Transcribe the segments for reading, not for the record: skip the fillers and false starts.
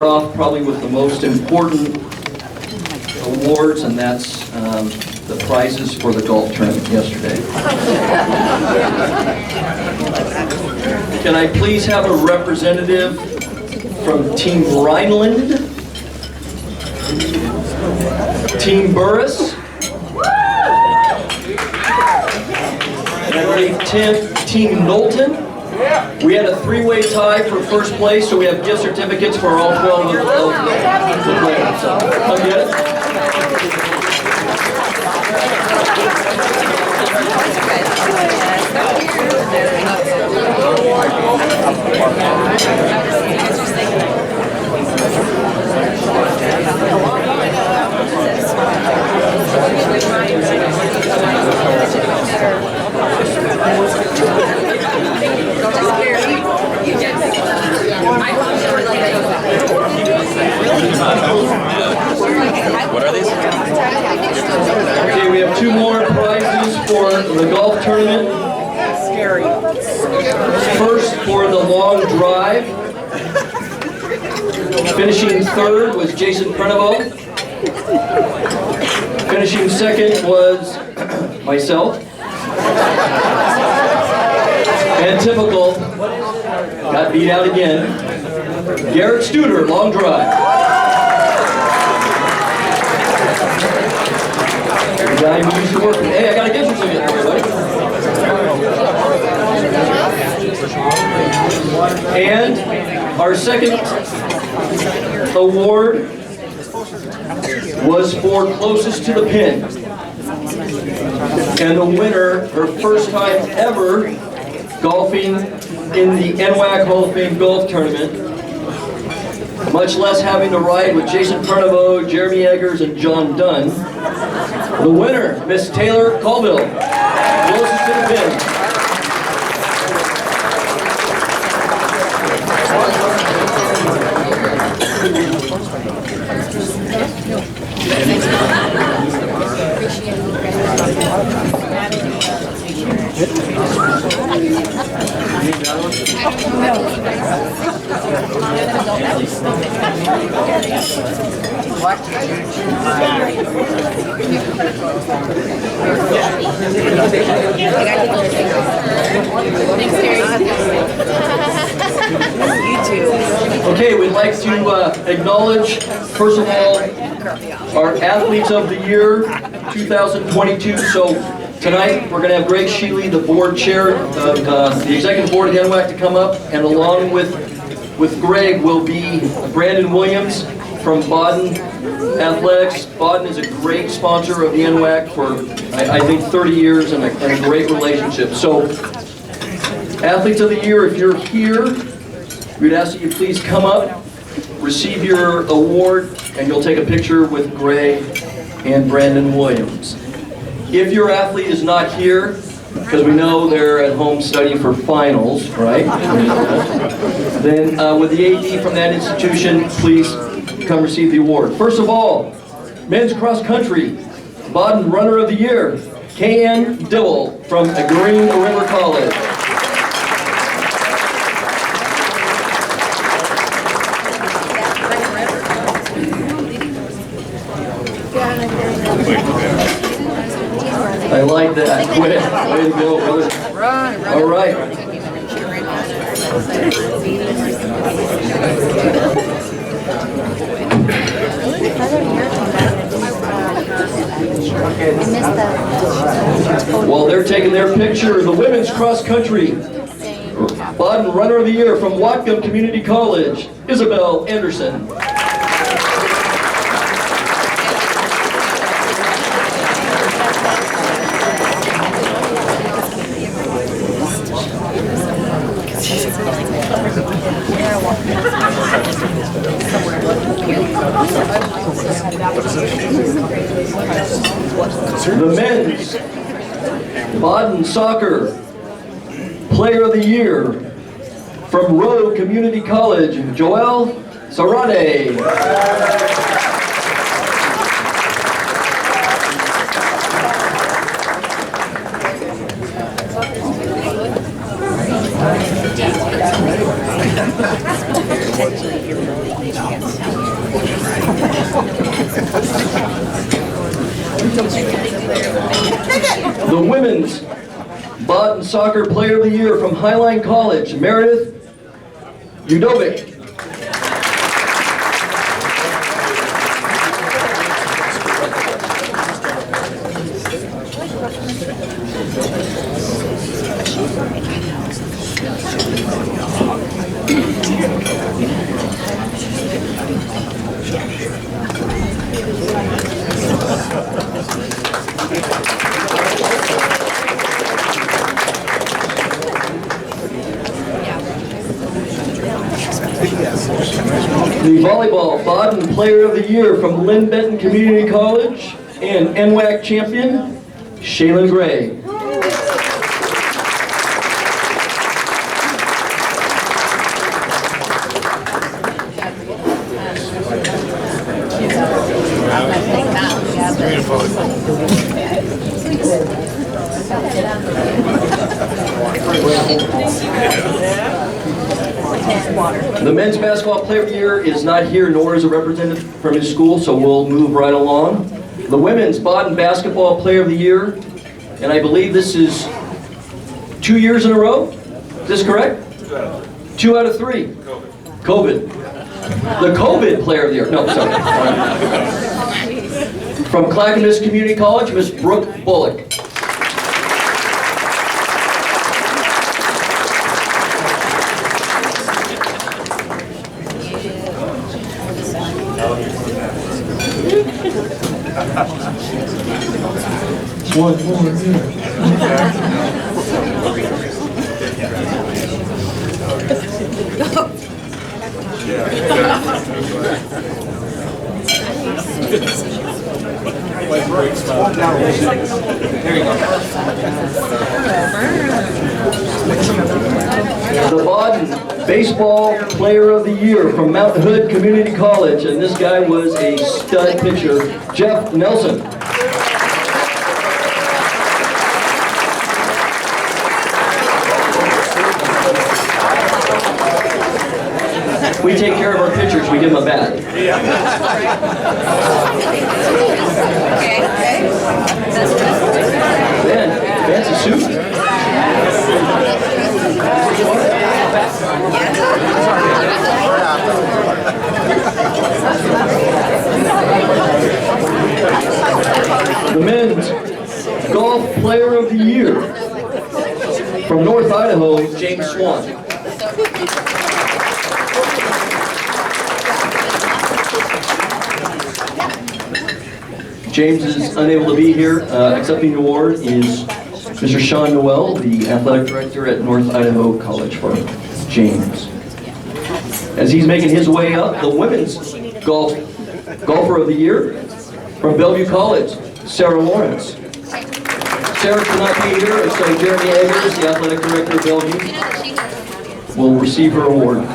Off probably with the most important awards, and that's the prizes for the golf tournament yesterday. Can I please have a representative from Team Rhineland, Team Burris, and Team Knowlton? We had a three-way tie for first place, so we have gift certificates for all 12 of the players. So, come get it. What are these? Okay, we have two more prizes for the golf tournament. First, for the long drive. Finishing third was Jason Prenovo. Finishing second was myself. And typical, got beat out again, Garrett Studer, long drive. The guy who used to work. Hey, I got a gift certificate for everybody. And our second award was for closest to the pin. And the winner, her first time ever golfing in the NWAC Hall of Fame golf tournament, much less having to ride with Jason Prenovo, Jeremy Eggers, and John Dunn. The winner, Miss Taylor Colville, closest to the pin. Okay, we'd like to acknowledge, first of all, our Athletes of the Year 2022. So tonight we're going to have Greg Sheely, the board chair of the executive board of the NWAC, to come up, and along with Greg will be Brandon Williams from Baden Athletics. Baden is a great sponsor of the NWAC for, I think, 30 years and a great relationship. So, Athletes of the Year, if you're here, we'd ask that you please come up, receive your award, and you'll take a picture with Greg and Brandon Williams. If your athlete is not here, because we know they're at home studying for finals, right? Then with the AD from that institution, please come receive the award. First of all, men's cross country, Baden Runner of the Year, K.N. Dibble from Green River College. I like that. Way to go, brother. All right. While they're taking their picture, the women's cross country Baden Runner of the Year from Whatcom Community College, Isabel Anderson. The men's Baden Soccer Player of the Year from Road Community College, Joel Sarade. The women's Baden Soccer Player of the Year from Highline College, Meredith Udovic. The volleyball Baden Player of the Year from Lynn Benton Community College and NWAC champion, Shaylin Gray. The men's basketball player of the year is not here, nor is a representative from his school, so we'll move right along. The women's Baden basketball player of the year, and I believe this is 2 years in a row. Is this correct? 2 out of 3. COVID. The COVID player of the year. No, sorry. From Clackamas Community College, Miss Brooke Bullock. One more. There you go. The Baden Baseball Player of the Year from Mount Hood Community College, and this guy was a stud pitcher, Jeff Nelson. We take care of our pitchers, we give them a bat. Man, fancy suit. The men's golf player of the year from North Idaho, James Swan. James is unable to be here. Accepting the award is Mr. Sean Noel, the athletic director at North Idaho College for James. As he's making his way up, the women's golfer of the year from Bellevue College, Sarah Lawrence. Sarah cannot be here, so Jeremy Eggers, the athletic director of Bellevue, will receive her award.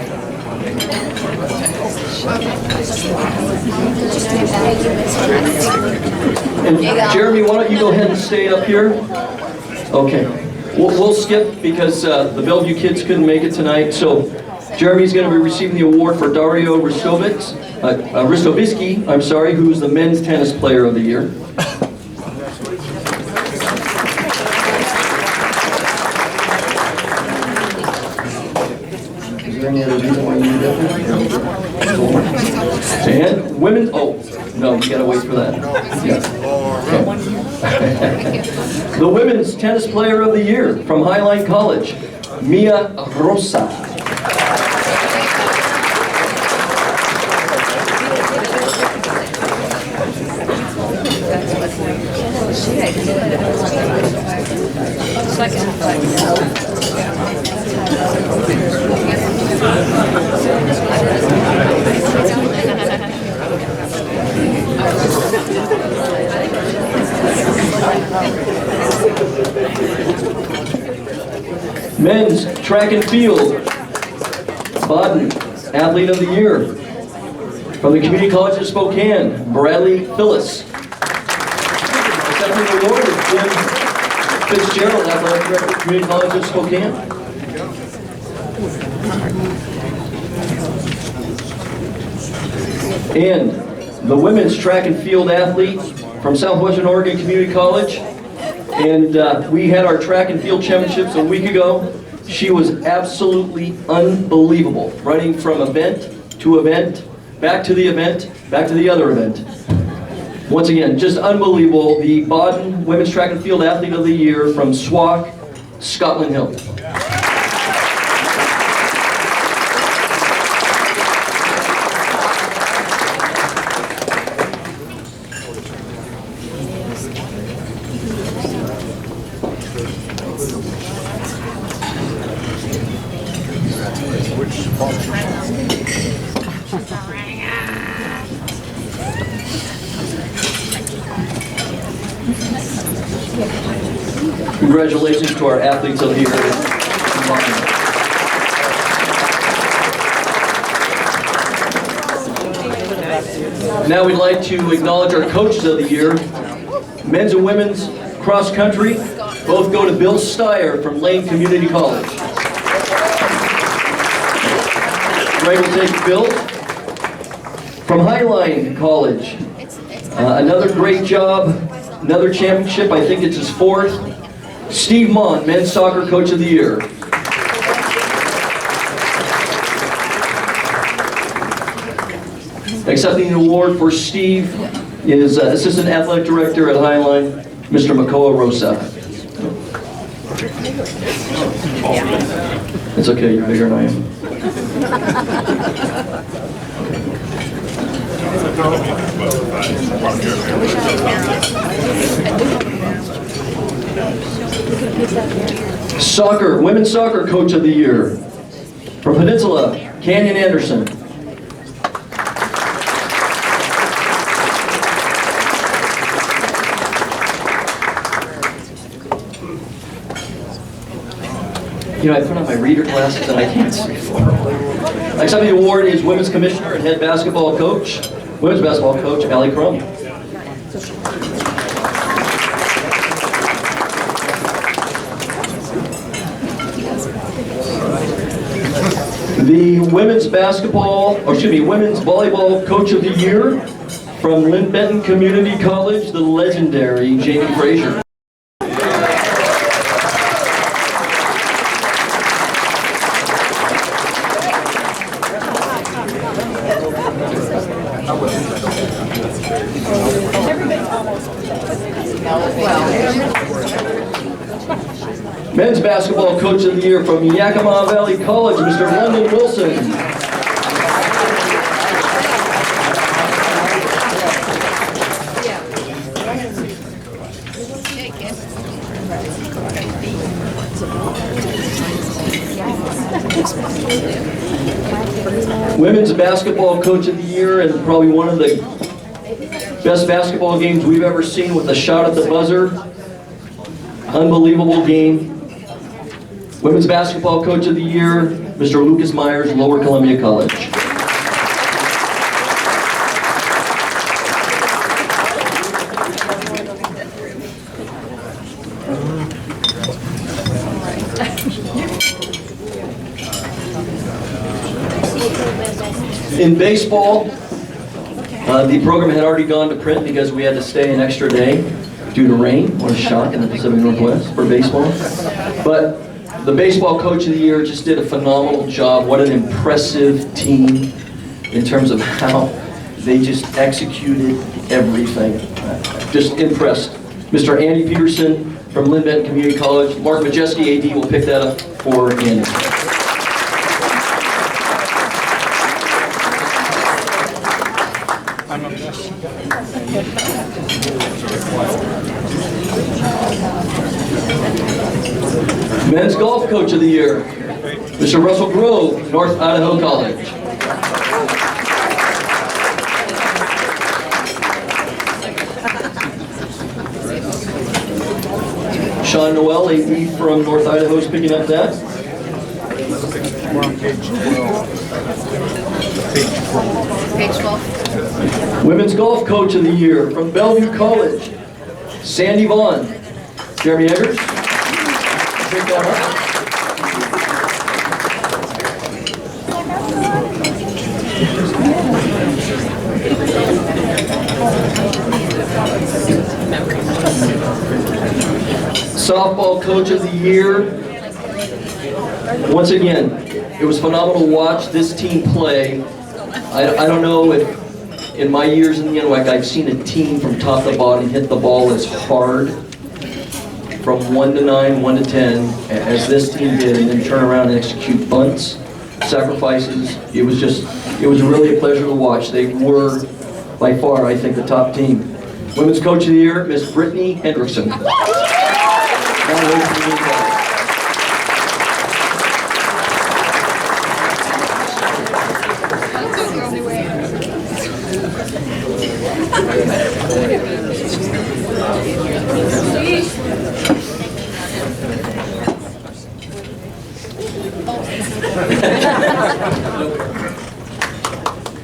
And Jeremy, why don't you go ahead and stay up here? Okay. We'll skip because the Bellevue kids couldn't make it tonight. So Jeremy's going to be receiving the award for Dario Ristovitsky, I'm sorry, who's the men's tennis player of the year. Is there any other reason why you need that? And women, oh, no, you gotta wait for that. Yeah. Okay. The women's tennis player of the year from Highline College, Mia Rosa. Men's track and field, Baden Athlete of the Year from the Community College of Spokane, Bradley Phyllis. Accepting the award is Jim Fitzgerald, Athletic Director of the Community College of Spokane. And the women's track and field athlete from Southwestern Oregon Community College. And we had our track and field championships a week ago. She was absolutely unbelievable, running from event to event, back to the event, back to the other event. Once again, just unbelievable. The Baden Women's Track and Field Athlete of the Year from NWAC, Scotland Hill. Congratulations to our athletes of the year. Now we'd like to acknowledge our coaches of the year. Men's and women's cross country both go to Bill Steyer from Lane Community College. Ray will take Bill. From Highline College, another great job, another championship, I think it's his fourth. Steve Mon, Men's Soccer Coach of the Year. Accepting the award for Steve is Assistant Athletic Director at Highline, Mr. Makoa Rosa. It's okay, you're bigger than I am. Soccer, Women's Soccer Coach of the Year. From Peninsula, Canyon Anderson. You know, I put on my reader glasses and I can't see far. Accepting the award is Women's Commissioner and Head Basketball Coach, Women's Basketball Coach, Allie Crum. The Women's Women's Volleyball Coach of the Year from Lynn Benton Community College, the legendary Jamie Frazier. Men's Basketball Coach of the Year from Yakima Valley College, Mr. London Wilson. Women's Basketball Coach of the Year, and probably one of the best basketball games we've ever seen with the shot at the buzzer. Unbelievable game. Women's Basketball Coach of the Year, Mr. Lucas Myers, Lower Columbia College. In baseball, the program had already gone to print because we had to stay an extra day due to rain. What a shock in the Pacific Northwest for baseball. But the Baseball Coach of the Year just did a phenomenal job. What an impressive team in terms of how they just executed everything. Just impressed. Mr. Andy Peterson from Lynn Benton Community College. Mark Majeski, AD, will pick that up for Andy. Men's Golf Coach of the Year, Mr. Russell Grove, North Idaho College. Sean Noel, AD from North Idaho, is picking up that. We're on page 12. Page 12. Women's Golf Coach of the Year from Bellevue College, Sandy Vaughn. Jeremy Eggers. Pick that up. Softball Coach of the Year. Once again, it was phenomenal to watch this team play. I don't know if in my years in the NWAC I've seen a team from top to bottom hit the ball as hard from 1 to 9, 1 to 10 as this team did, and then turn around and execute bunts, sacrifices. It was really a pleasure to watch. They were by far, I think, the top team. Women's Coach of the Year, Miss Brittany Hendrickson.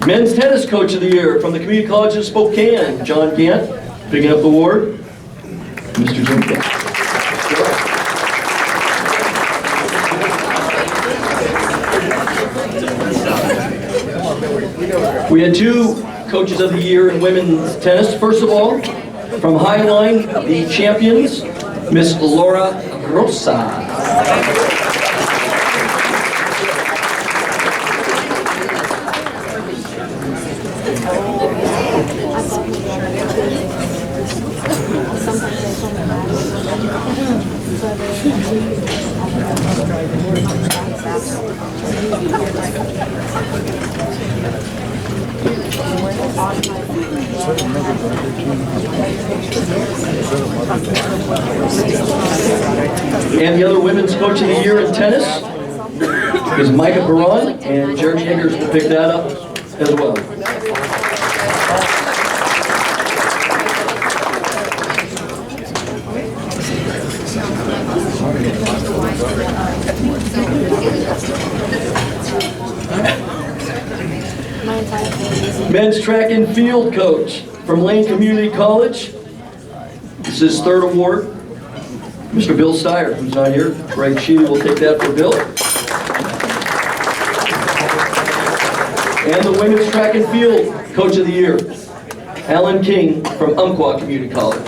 Men's Tennis Coach of the Year from the Community College of Spokane, John Gant, picking up the award. Mr. Jim Gant. We had 2 Coaches of the Year in women's tennis. First of all, from Highline, the champions, Miss Laura Rosa. And the other Women's Coach of the Year in tennis is Micah Baron, and Jeremy Eggers will pick that up as well. Men's Track and Field Coach from Lane Community College. This is his 3rd award. Mr. Bill Steyer, who's not here. Greg Sheely will take that for Bill. And the Women's Track and Field Coach of the Year, Alan King from Umpqua Community College.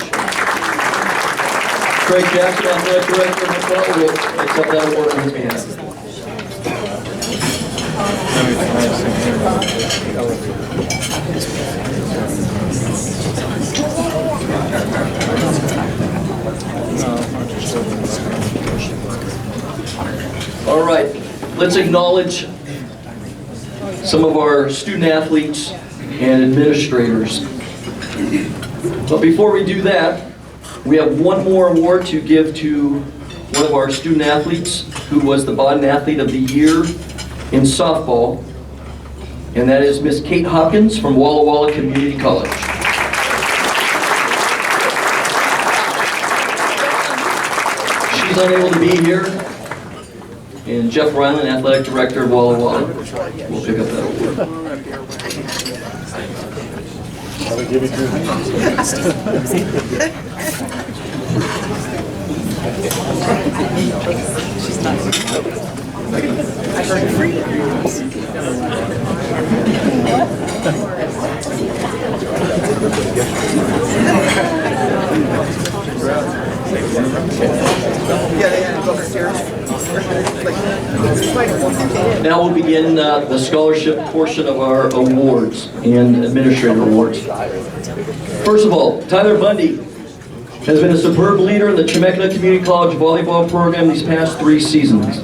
Craig Jackson, Athletic Director of Umpqua, will accept that award on his behalf. All right, let's acknowledge some of our student athletes and administrators. But before we do that, we have one more award to give to one of our student athletes who was the Baden Athlete of the Year in softball, and that is Miss Kate Hopkins from Walla Walla Community College. She's unable to be here, and Jeff Ryland, Athletic Director of Walla Walla, will pick up that award. Now we'll begin the scholarship portion of our awards and administrative awards. First of all, Tyler Bundy has been a superb leader in the Chemeketa Community College volleyball program these past 3 seasons.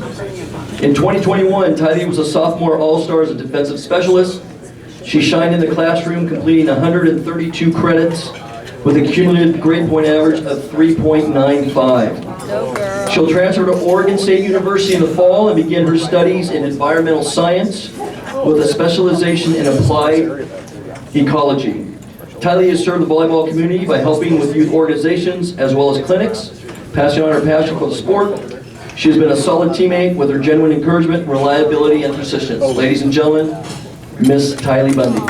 In 2021, Tylee was a sophomore all-star as a defensive specialist. She shined in the classroom, completing 132 credits with a cumulative grade point average of 3.95. She'll transfer to Oregon State University in the fall and begin her studies in environmental science with a specialization in applied ecology. Tylee has served the volleyball community by helping with youth organizations as well as clinics, passing on her passion for the sport. She has been a solid teammate with her genuine encouragement, reliability, and persistence. Ladies and gentlemen, Miss Tylee Bundy.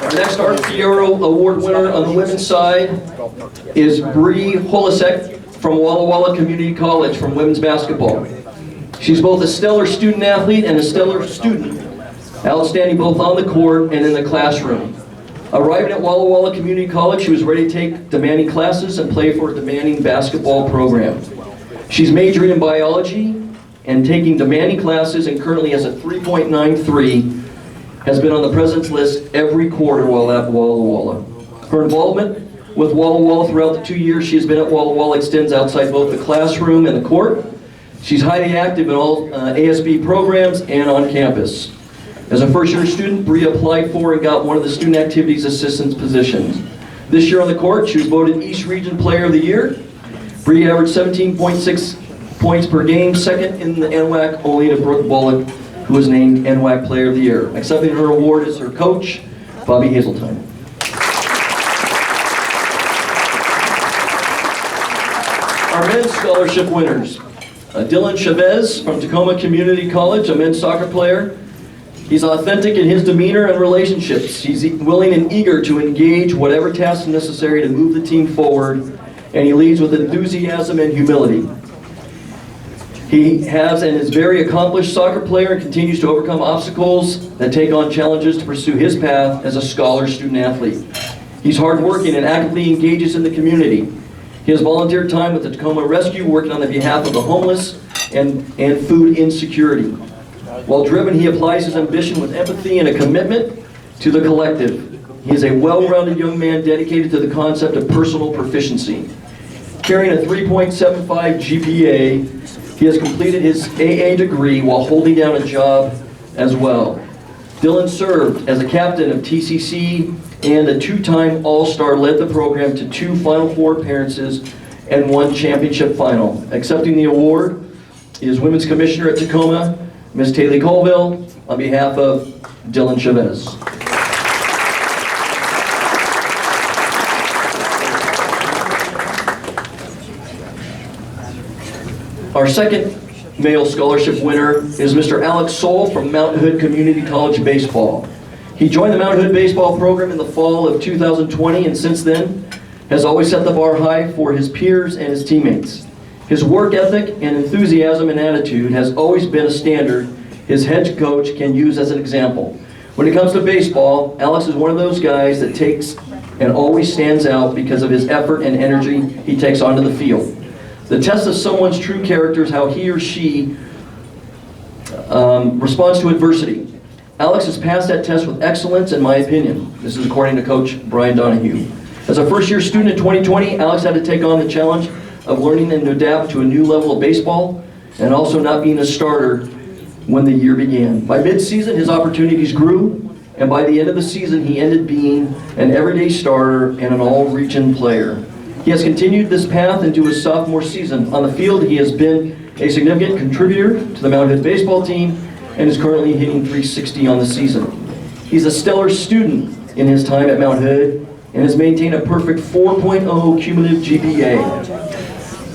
Our next Art Fiero Award winner on the women's side is Bree Holisek from Walla Walla Community College from women's basketball. She's both a stellar student athlete and a stellar student Outstanding both on the court and in the classroom. Arriving at Walla Walla Community College, she was ready to take demanding classes and play for a demanding basketball program. She's majoring in biology and taking demanding classes, and currently has a 3.93, has been on the president's list every quarter while at Walla Walla. Her involvement with Walla Walla throughout the 2 years she has been at Walla Walla extends outside both the classroom and the court. She's highly active in all ASB programs and on campus. As a first-year student, Bree applied for and got one of the student activities assistant positions. This year on the court, she was voted East Region Player of the Year. Bree averaged 17.6 points per game, second in the NWAC, only to Brooke Bullock, who was named NWAC Player of the Year. Accepting her award is her coach, Bobby Hazeltine. Our men's scholarship winners. Dylan Chavez from Tacoma Community College, a men's soccer player. He's authentic in his demeanor and relationships. He's willing and eager to engage whatever tasks necessary to move the team forward, and he leads with enthusiasm and humility. He has and is a very accomplished soccer player and continues to overcome obstacles that take on challenges to pursue his path as a scholar student athlete. He's hardworking and actively engages in the community. He has volunteered time with the Tacoma Rescue, working on the behalf of the homeless and food insecurity. While driven, he applies his ambition with empathy and a commitment to the collective. He is a well-rounded young man dedicated to the concept of personal proficiency. Carrying a 3.75 GPA, he has completed his AA degree while holding down a job as well. Dylan served as a captain of TCC and a two-time All-Star, led the program to 2 Final Four appearances and 1 championship final. Accepting the award is Women's Commissioner at Tacoma, Ms. Taylor Colville, on behalf of Dylan Chavez. Our second male scholarship winner is Mr. Alex Soul from Mountain Hood Community College Baseball. He joined the Mountain Hood baseball program in the fall of 2020, and since then has always set the bar high for his peers and his teammates. His work ethic and enthusiasm and attitude has always been a standard his head coach can use as an example. When it comes to baseball, Alex is one of those guys that takes and always stands out because of his effort and energy he takes onto the field. The test of someone's true character is how he or she responds to adversity. Alex has passed that test with excellence, in my opinion. This is according to Coach Brian Donahue. As a first-year student in 2020, Alex had to take on the challenge of learning and adapt to a new level of baseball, and also not being a starter when the year began. By mid-season, his opportunities grew, and by the end of the season, he ended being an everyday starter and an all-region player. He has continued this path into his sophomore season. On the field, he has been a significant contributor to the Mountain Hood baseball team and is currently hitting .360 on the season. He's a stellar student in his time at Mount Hood and has maintained a perfect 4.0 cumulative GPA.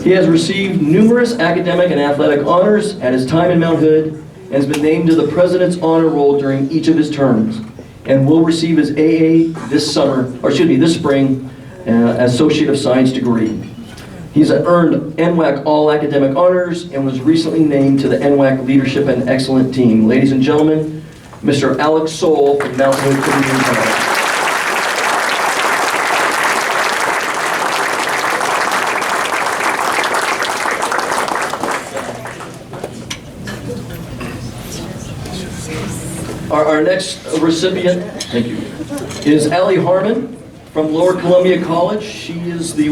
He has received numerous academic and athletic honors at his time in Mount Hood and has been named to the President's Honor Roll during each of his terms, and will receive his AA this spring, Associate of Science degree. He's earned NWAC All Academic Honors and was recently named to the NWAC Leadership and Excellent Team. Ladies and gentlemen, Mr. Alex Soul from Mountain Hood Community College. Our next recipient, thank you, is Allie Harmon from Lower Columbia College. She is the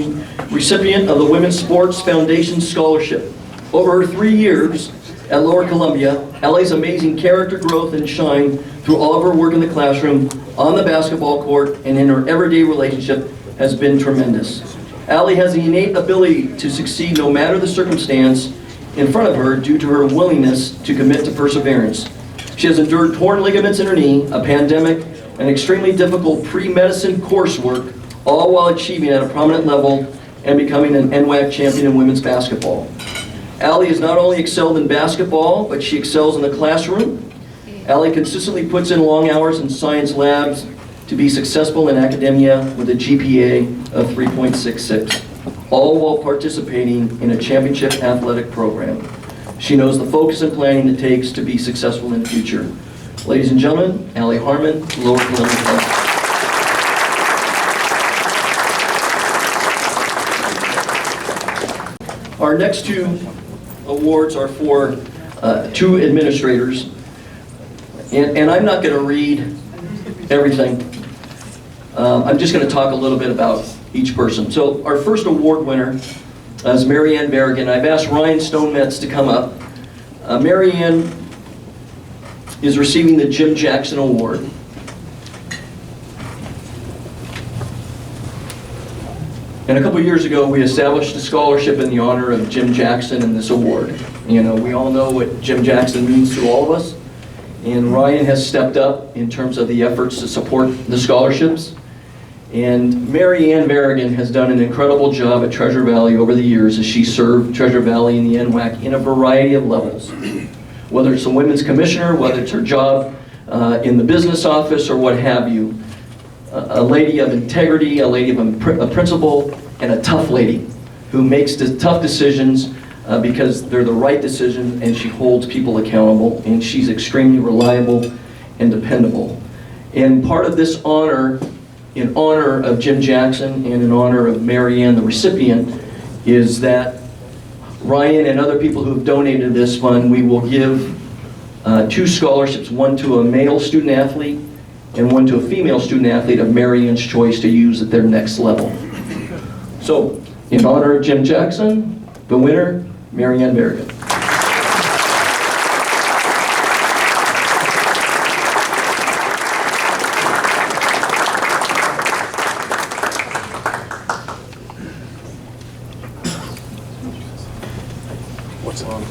recipient of the Women's Sports Foundation Scholarship. Over her 3 years at Lower Columbia, Allie's amazing character growth and shine through all of her work in the classroom, on the basketball court, and in her everyday relationship has been tremendous. Allie has the innate ability to succeed no matter the circumstance in front of her due to her willingness to commit to perseverance. She has endured torn ligaments in her knee, a pandemic, and extremely difficult pre-medicine coursework, all while achieving at a prominent level and becoming an NWAC champion in women's basketball. Allie has not only excelled in basketball, but she excels in the classroom. Allie consistently puts in long hours in science labs to be successful in academia with a GPA of 3.66, all while participating in a championship athletic program. She knows the focus and planning it takes to be successful in the future. Ladies and gentlemen, Allie Harmon, Lower Columbia College. Our next two awards are for two administrators, and I'm not going to read everything. I'm just going to talk a little bit about each person. So our first award winner is Mary Ann Berrigan. I've asked Ryan Stonemetz to come up. Mary Ann is receiving the Jim Jackson Award. And a couple years ago, we established a scholarship in the honor of Jim Jackson and this award. You know, we all know what Jim Jackson means to all of us. And Ryan has stepped up in terms of the efforts to support the scholarships. And Mary Ann Berrigan has done an incredible job at Treasure Valley over the years as she served Treasure Valley and the NWAC in a variety of levels. Whether it's a women's commissioner, whether it's her job in the business office or what have you. A lady of integrity, a lady of a principle, and a tough lady who makes tough decisions because they're the right decision, and she holds people accountable, and she's extremely reliable and dependable. And part of this honor, in honor of Jim Jackson and in honor of Mary Ann, the recipient, is that Ryan and other people who have donated this fund, we will give two scholarships, one to a male student athlete and one to a female student athlete of Mary Ann's choice to use at their next level. So, in honor of Jim Jackson, the winner, Mary Ann Berrigan. What's on?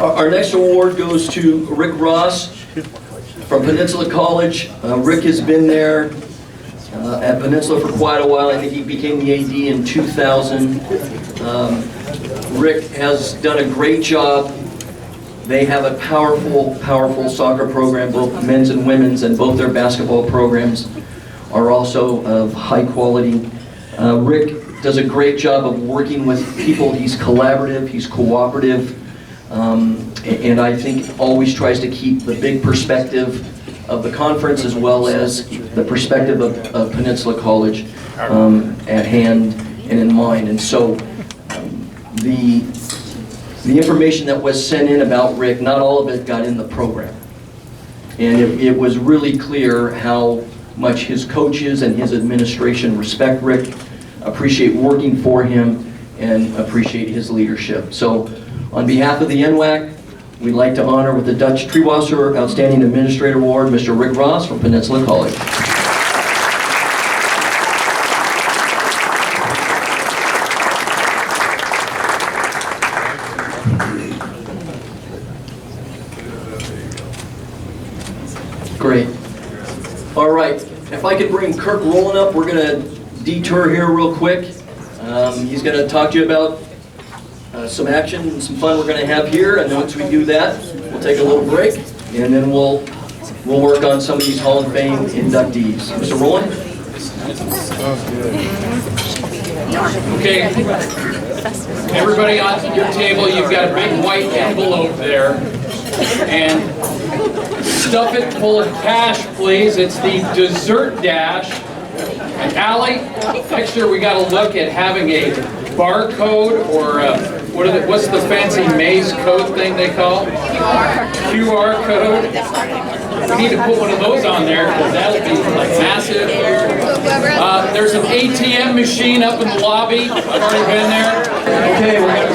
Our next award goes to Rick Ross from Peninsula College. Rick has been there at Peninsula for quite a while. I think he became the AD in 2000. Rick has done a great job. They have a powerful, powerful soccer program, both men's and women's, and both their basketball programs are also of high quality. Rick does a great job of working with people. He's collaborative, he's cooperative, and I think always tries to keep the big perspective of the conference as well as the perspective of Peninsula College at hand and in mind. And so the information that was sent in about Rick, not all of it got in the program. And it was really clear how much his coaches and his administration respect Rick, appreciate working for him, and appreciate his leadership. So on behalf of the NWAC, we'd like to honor with the Dutch Treewasser Outstanding Administrator Award, Mr. Rick Ross from Peninsula College. Great. All right, if I could bring Kirk Rowland up, we're going to detour here real quick. He's going to talk to you about some action and some fun we're going to have here, and once we do that, we'll take a little break, and then we'll work on some of these Hall of Fame inductees. Mr. Rowland? Okay, everybody on your table, you've got a big white envelope there, and stuff it full of cash, please. It's the dessert dash. And Allie, next year we got to look at having a barcode or what's the fancy maze code thing they call? QR code. We need to put one of those on there because that'll be like massive. There's an ATM machine up in the lobby. I've already been there. Okay, we're going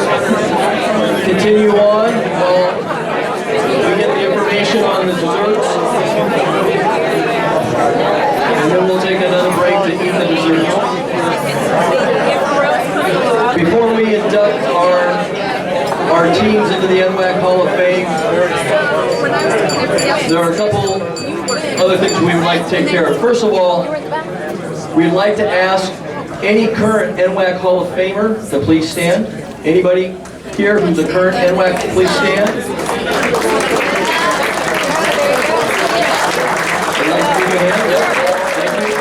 to continue on while we get the information on the desserts. And then we'll take another break to eat the desserts. Before we induct our teams into the NWAC Hall of Fame, there are a couple other things we would like to take care of. First of all, we'd like to ask any current NWAC Hall of Famer to please stand. Anybody here who's a current NWAC, please stand. I'd like to give you a hand. Yep. Thank you.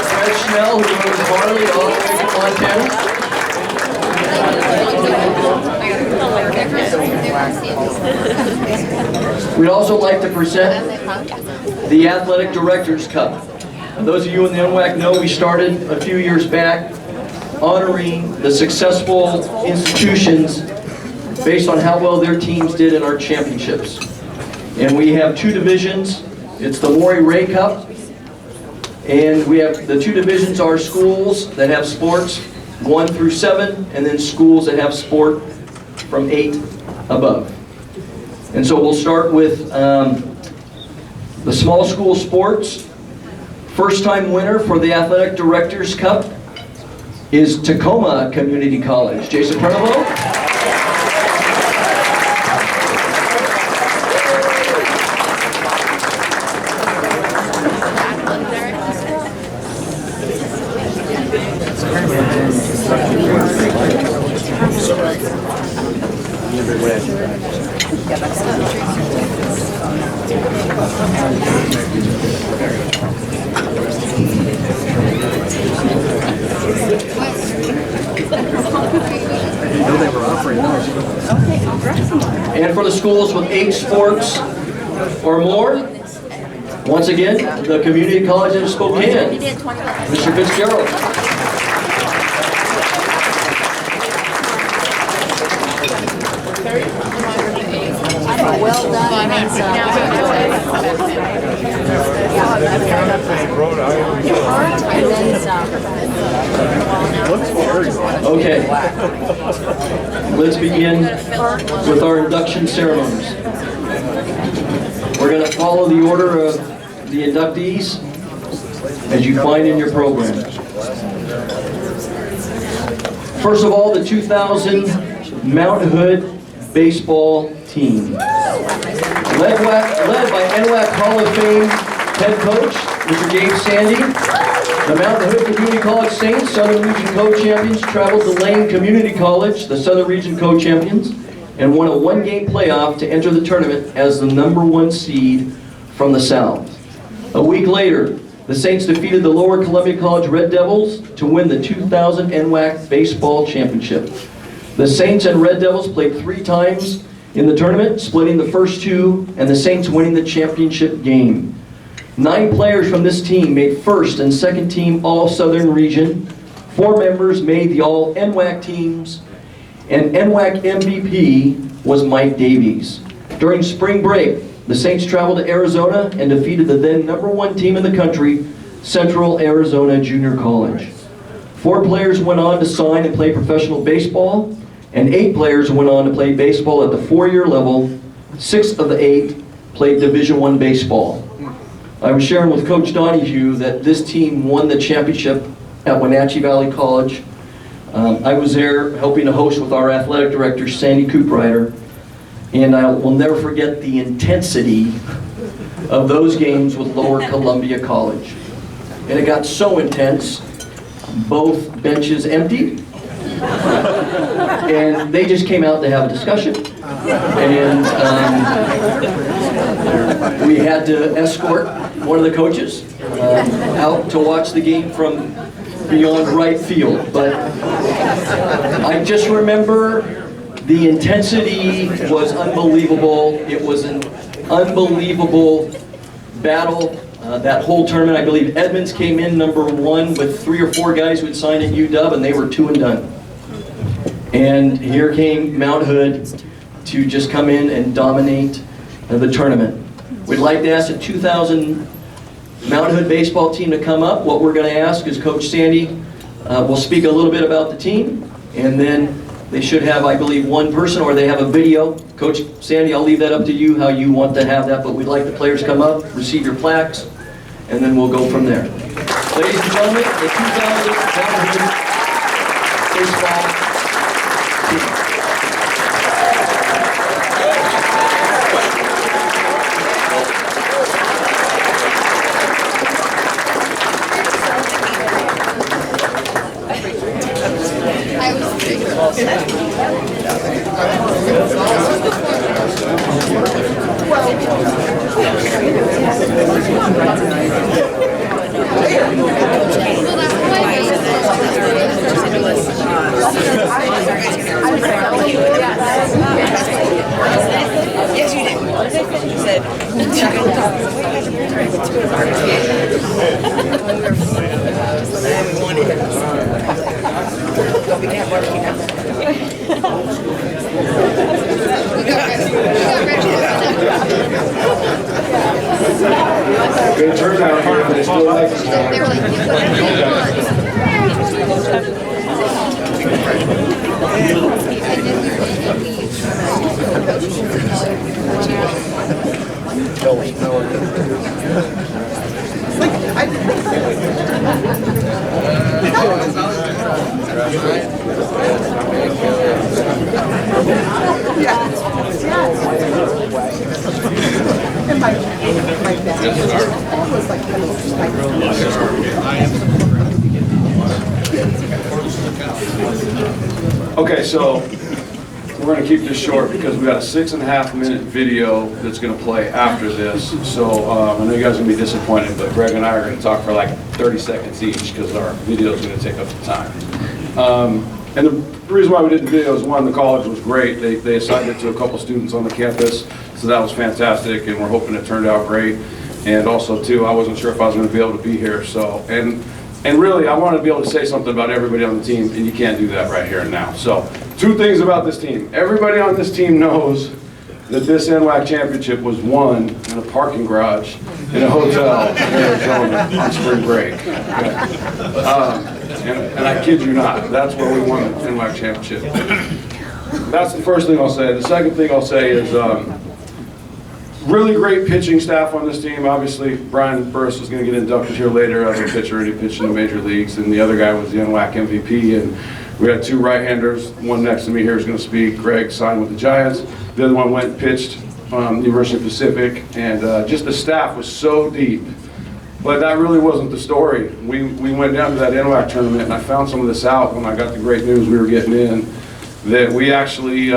Fred Schnell, who goes Marley, all the way Montana. We'd also like to present the Athletic Directors Cup. And those of you in the NWAC know we started a few years back honoring the successful institutions based on how well their teams did in our championships. And we have two divisions. It's the Maury Ray Cup. And we have the two divisions are schools that have sports 1 through 7, and then schools that have sport from 8 above. And so we'll start with the small school sports. First time winner for the Athletic Directors Cup is Tacoma Community College. Jason Prenovo. And for the schools with 8 sports or more, once again, the Community College of Spokane, Mr. Fitzgerald. Well done. Okay, let's begin with our induction ceremonies. We're going to follow the order of the inductees as you find in your program. First of all, the 2000 Mount Hood baseball team. Led by NWAC Hall of Fame head coach, Mr. Gabe Sandy. The Mountain Hood Community College Saints, Southern Region co-champions, traveled to Lane Community College, the Southern Region co-champions, and won a 1-game playoff to enter the tournament as the #1 seed from the South. A week later, the Saints defeated the Lower Columbia College Red Devils to win the 2000 NWAC Baseball Championship. The Saints and Red Devils played 3 times in the tournament, splitting the first 2, and the Saints winning the championship game. 9 players from this team made first and second team All-Southern Region. 4 members made the All-NWAC teams, and NWAC MVP was Mike Davies. During spring break, the Saints traveled to Arizona and defeated the then #1 team in the country, Central Arizona Junior College. 4 players went on to sign and play professional baseball, and 8 players went on to play baseball at the 4-year level. 6 of the 8 played Division I baseball. I was sharing with Coach Donahue that this team won the championship at Wenatchee Valley College. I was there helping to host with our athletic director, Sandy Cooprider, and I will never forget the intensity of those games with Lower Columbia College. And it got so intense, both benches emptied, and they just came out to have a discussion. And we had to escort one of the coaches out to watch the game from beyond right field. But I just remember the intensity was unbelievable. It was an unbelievable battle. That whole tournament, I believe Edmonds came in #1 with 3 or 4 guys who had signed at UW, and they were 2 and done. And here came Mount Hood to just come in and dominate the tournament. We'd like to ask the 2000 Mount Hood baseball team to come up. What we're going to ask is Coach Sandy will speak a little bit about the team, and then they should have, I believe, 1 person, or they have a video. Coach Sandy, I'll leave that up to you how you want to have that, but we'd like the players come up, receive your plaques, and then we'll go from there. Ladies and gentlemen, the 2000 Mount Hood baseball team. Good turnout here, but they still like us. They were like, "You Okay, so we're going to keep this short because we got a 6.5-minute video that's going to play after this. So I know you guys are going to be disappointed, but Greg and I are going to talk for like 30 seconds each because our video is going to take up the time. And the reason why we did the video is, one, the college was great. They assigned it to a couple students on the campus, so that was fantastic, and we're hoping it turned out great. And also, too, I wasn't sure if I was going to be able to be here. So, and really, I wanted to be able to say something about everybody on the team, and you can't do that right here and now. So, 2 things about this team. Everybody on this team knows that this NWAC championship was won in a parking garage in a hotel in Arizona on spring break. Okay. And I kid you not, that's where we won the NWAC championship. That's the first thing I'll say. The second thing I'll say is really great pitching staff on this team. Obviously, Brian Burris is going to get inducted here later as a pitcher, and he pitched in the major leagues, and the other guy was the NWAC MVP. And we had 2 right-handers. One next to me here is going to speak. Greg signed with the Giants. The other one went and pitched University of Pacific, and just the staff was so deep. But that really wasn't the story. We went down to that NWAC tournament, and I found some of this out when I got the great news we were getting in, that we actually,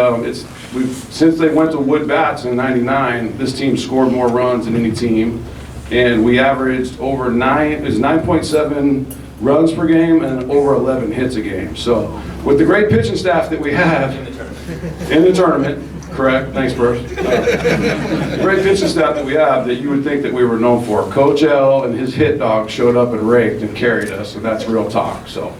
since they went to wood bats in '99, this team scored more runs than any team, and we averaged over 9.7 runs per game and over 11 hits a game. So with the great pitching staff that we had in the tournament, correct, thanks Bruce. Great pitching staff that we have that you would think that we were known for. Coach L and his hit dog showed up and raked and carried us, and that's real talk. So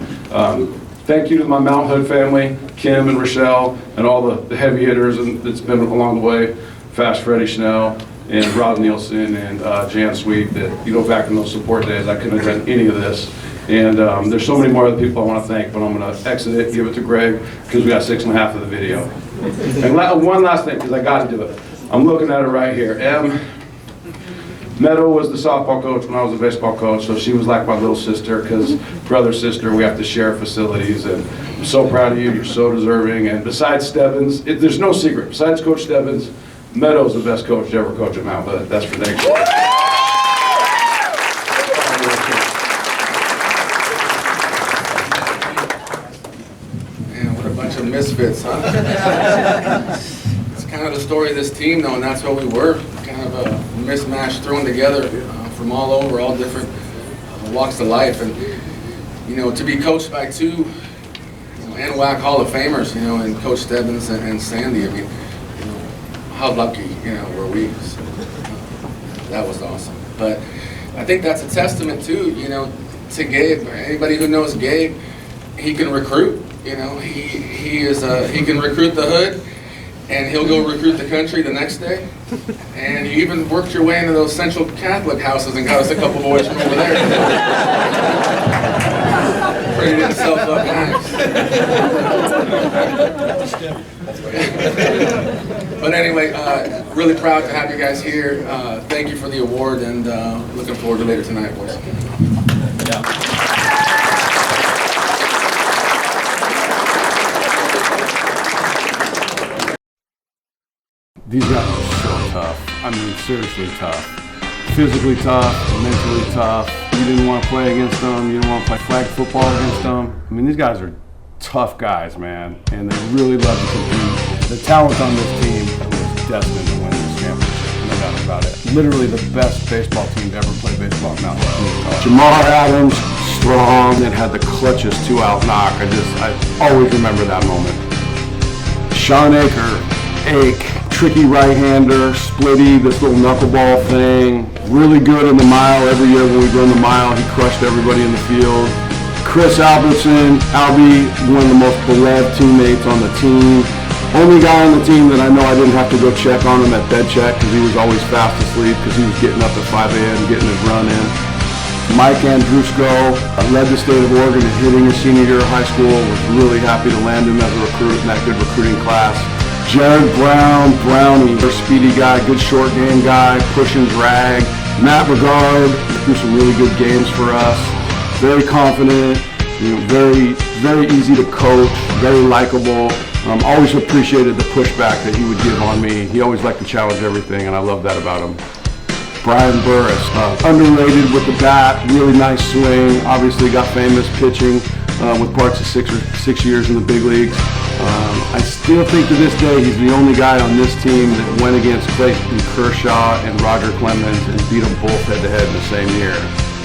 thank you to my Mount Hood family, Kim and Rochelle, and all the heavy hitters that's been along the way, Fast Freddie Schnell, and Rod Nielsen, and Jan Sweet, that, back in those support days, I couldn't have done any of this. And there's so many more other people I want to thank, but I'm going to exit it, give it to Greg, because we got 6.5 of the video. And one last thing, because I got to do it. I'm looking at it right here. Meadow was the softball coach when I was a baseball coach, so she was like my little sister, because brother, sister, we have to share facilities, and I'm so proud of you, you're so deserving. And besides Stebbins, there's no secret, besides Coach Stebbins, Meadow's the best coach to ever coach at Mount Hood. That's for next year. Man, what a bunch of misfits, huh? It's kind of the story of this team, though, and that's what we were. Kind of a mismatch thrown together from all over, all different walks of life. And, to be coached by 2 NWAC Hall of Famers, and Coach Stebbins and Sandy, I mean, how lucky, were we? So, that was awesome. But I think that's a testament, too, to Gabe. Anybody who knows Gabe, he can recruit. He can recruit the hood, and he'll go recruit the country the next day. And you even worked your way into those Central Catholic houses and got us a couple boys from over there. Pretty himself up nice. But anyway, really proud to have you guys here. Thank you for the award, and looking forward to later tonight, boys. These guys are so tough. I mean, seriously tough. Physically tough, mentally tough. You didn't want to play against them. You didn't want to play flag football against them. I mean, these guys are tough guys, man, and they really love to compete. The talent on this team was destined to win this championship, no doubt about it. Literally the best baseball team to ever play baseball at Mount Hood. Jamar Adams, strong, and had the clutchest 2-out knock. I always remember that moment. Sean Aker, tricky right-hander, splitty, this little knuckleball thing. Really good in the mile. Every year when we run the mile, he crushed everybody in the field. Chris Albertson, Albie, one of the most beloved teammates on the team. Only guy on the team that I know I didn't have to go check on him at bed check because he was always fast asleep because he was getting up at 5 a.m. getting his run in. Mike Andrusko led the state of Oregon in hitting his senior year of high school. Was really happy to land him as a recruit in that good recruiting class. Jared Brown, Brownie, a speedy guy, good short game guy, push and drag. Matt Regard threw some really good games for us. Very confident, very easy to coach, very likable. Always appreciated the pushback that he would give on me. He always liked to challenge everything, and I love that about him. Brian Burris, underrated with the bat, really nice swing. Obviously got famous pitching with parts of 6 years in the big leagues. I still think to this day he's the only guy on this team that went against Clayton Kershaw and Roger Clemens and beat them both head-to-head in the same year.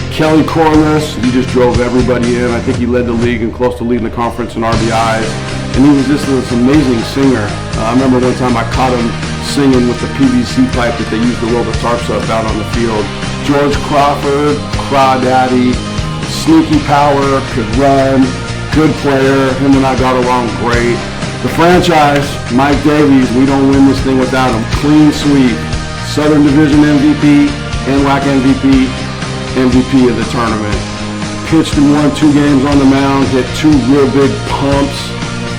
Kelly Corliss, he just drove everybody in. I think he led the league and close to leading the conference in RBIs. And he was just this amazing singer. I remember one time I caught him singing with the PVC pipe that they used to roll the tarps up out on the field. George Crawford, Crawdaddy, sneaky power, could run, good player. Him and I got along great. The franchise, Mike Davies, we don't win this thing without him. Clean sweep, Southern Division MVP, NWAC MVP, MVP of the tournament. Pitched and won 2 games on the mound, hit 2 real big pumps.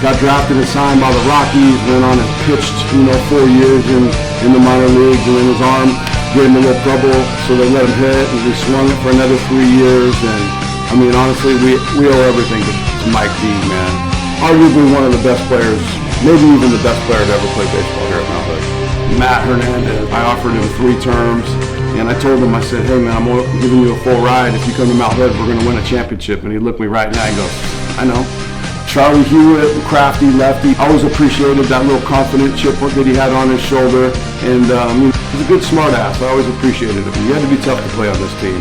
Got drafted and signed by the Rockies, went on and pitched, 4 years in the minor leagues, and then his arm gave him a little trouble, so they let him hit, and we swung it for another 3 years, and I mean, honestly, we owe everything to Mike D, man. Arguably one of the best players, maybe even the best player to ever play baseball here at Mount Hood. Matt Hernandez, I offered him 3 terms, and I told him, I said, hey man, I'm giving you a full ride. If you come to Mount Hood, we're gonna win a championship. And he looked me right in the eye and goes, I know. Charlie Hewitt, crafty lefty, always appreciated that little confident chip that he had on his shoulder, and he's a good smart ass. I always appreciated him. You had to be tough to play on this team.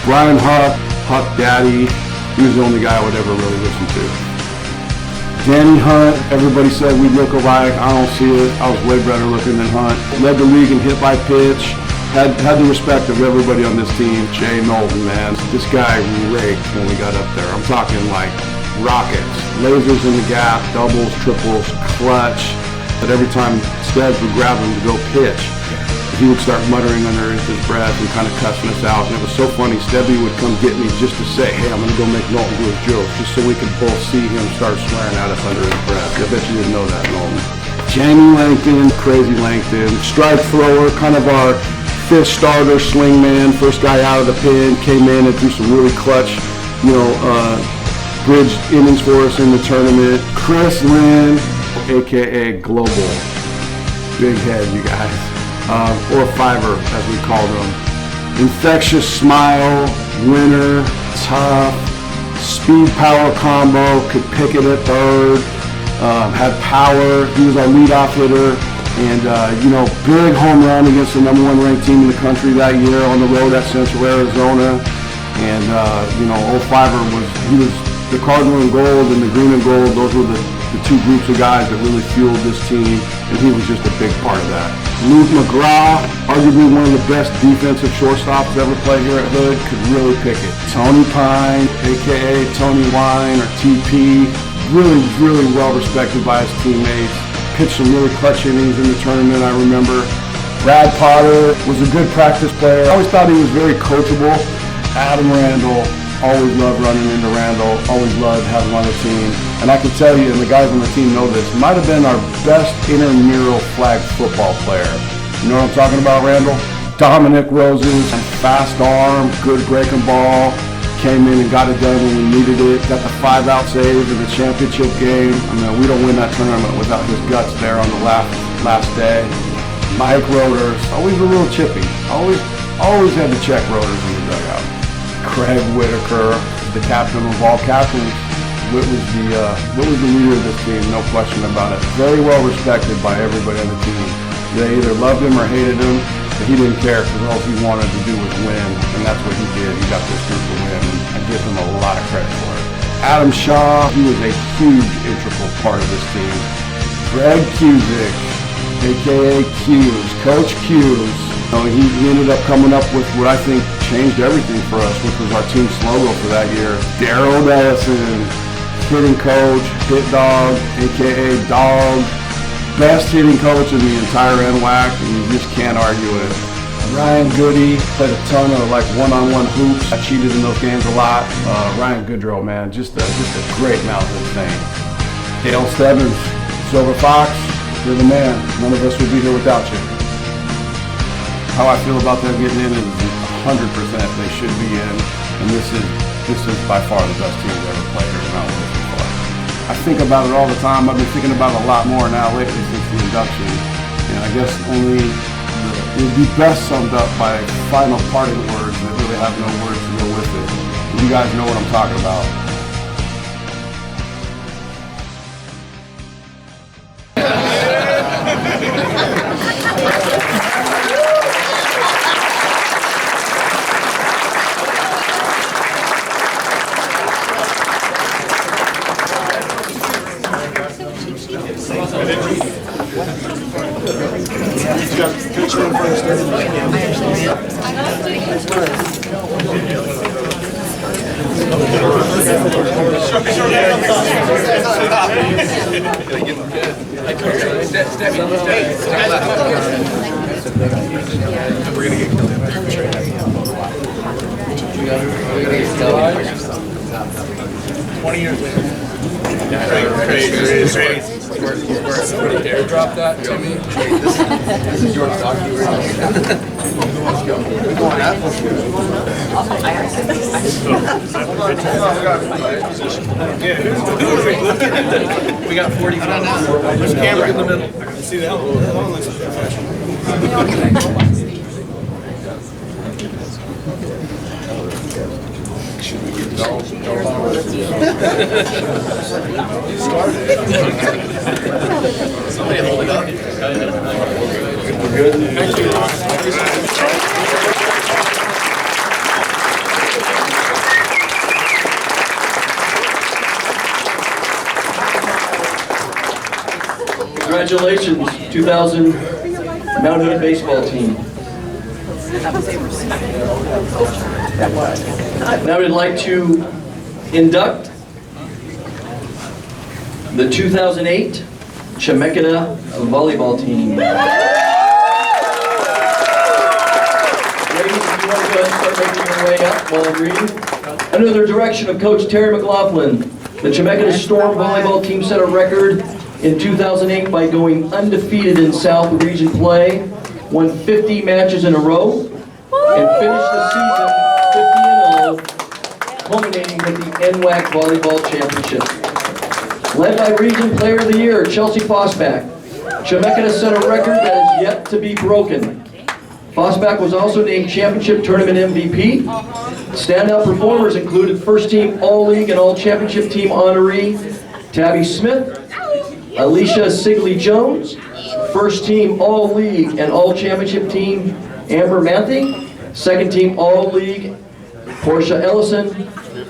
Brian Huck Daddy, he was the only guy I would ever really listen to. Danny Hunt, everybody said we look alike. I don't see it. I was way better looking than Hunt. Led the league in hit by pitch. Had the respect of everybody on this team. Jay Knowlton, man, this guy raked when we got up there. I'm talking like rockets, lasers in the gap, doubles, triples, clutch. But every time Stebbs would grab him to go pitch, he would start muttering under his breath and kind of cussing us out. And it was so funny, Stebby would come get me just to say, hey, I'm going to go make Knowlton do his jokes, just so we could both see him start swearing at us under his breath. I bet you didn't know that, Knowlton. Jamie Langton, crazy Langton, strike thrower, kind of our 5th starter, swing man, first guy out of the pen, came in and threw some really clutch, bridge innings for us in the tournament. Chris Lynn, aka Global, big head, you guys, or Fiver as we called him. Infectious smile, winner, tough, speed power combo, could pick it at third, had power. He was our leadoff hitter, and big home run against the #1 ranked team in the country that year on the road at Central Arizona. And old Fiver was the Cardinal and Gold and the Green and Gold. Those were the 2 groups of guys that really fueled this team, and he was just a big part of that. Luke McGraw, arguably one of the best defensive shortstops to ever play here at Hood, could really pick it. Tony Pine, aka Tony Wine or TP, really, really well respected by his teammates. Pitched some really clutch innings in the tournament, I remember. Brad Potter was a good practice player. I always thought he was very coachable. Adam Randall, always loved running into Randall, always loved having him on the team. And I can tell you, and the guys on the team know this, might have been our best intramural flag football player. You know what I'm talking about, Randall? Dominic Roses, fast arm, good breaking ball, came in and got it done when we needed it, got the 5-out save in the championship game. I mean, we don't win that tournament without his guts there on the last day. Mike Roders, always a little chippy, always had to check Roders in the dugout. Craig Whitaker, the captain of all captains. Whit was the leader of this team, no question about it. Very well respected by everybody on the team. They either loved him or hated him, but he didn't care because all he wanted to do was win, and that's what he did. He got this group to win, and I give him a lot of credit for it. Adam Shaw, he was a huge integral part of this team. Greg Cusick, aka Q's, Coach Q's. He ended up coming up with what I think changed everything for us, which was our team's logo for that year. Daryl Ellison, hitting coach, hit dog, AKA dog, best hitting coach in the entire NWAC, and you just can't argue it. Ryan Goody played a ton of like one-on-one hoops. I cheated in those games a lot. Ryan Goodrow, man, just a great mountain thing. Dale Stebbins, Silver Fox, you're the man. None of us would be here without you. How I feel about them getting in is 100% they should be in, and this is by far the best team I've ever played or not with before. I think about it all the time. I've been thinking about it a lot more now lately since the induction, and I guess only it would be best summed up by final parting words that really have no words to go with it. You guys know what I'm talking about. Drop that to me. This is your stock. Let's go. We're going up. We got 40. There's a camera in the middle. I can see that. Somebody hold it up. We're good. Thank you. Congratulations, 2000 Mount Hood baseball team. Now we'd like to induct the 2008 Chemeketa volleyball team. Ladies, if you want to go ahead and start making your way up while I'm reading. Under the direction of Coach Terry McLaughlin, the Chemeketa Storm volleyball team set a record in 2008 by going undefeated in South Region play, won 50 matches in a row, and finished the season 50-0, culminating with the NWAC Volleyball Championship. Led by Region Player of the Year, Chelsea Fosbach, Chemeketa set a record that is yet to be broken. Fosbach was also named Championship Tournament MVP. Standout performers included First Team All-League and All-Championship Team honoree Tabby Smith, Alicia Sigley-Jones, First Team All-League and All-Championship Team Amber Mathy, Second Team All-League Portia Ellison,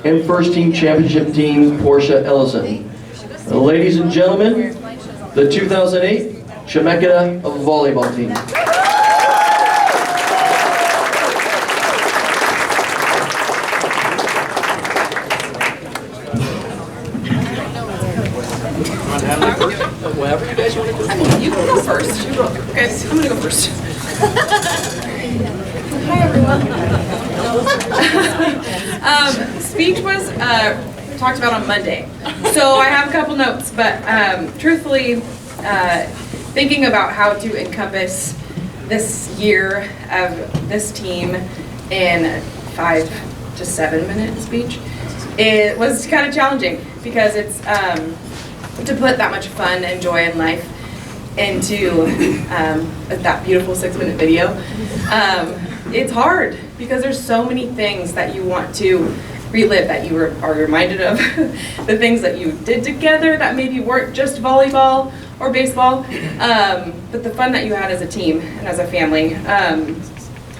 and First Team Championship Team Portia Ellison. Ladies and gentlemen, the 2008 Chemeketa volleyball team. Whatever you guys want to do. I mean, you can go first. Guys, I'm gonna go first. Hi, everyone. Speech was talked about on Monday, so I have a couple notes. But truthfully, thinking about how to encompass this year of this team in 5 to 7 minute speech, it was kind of challenging because it's to put that much fun and joy and life into that beautiful 6-minute video. It's hard because there's so many things that you want to relive, that you are reminded of, the things that you did together that maybe weren't just volleyball or baseball, but the fun that you had as a team and as a family.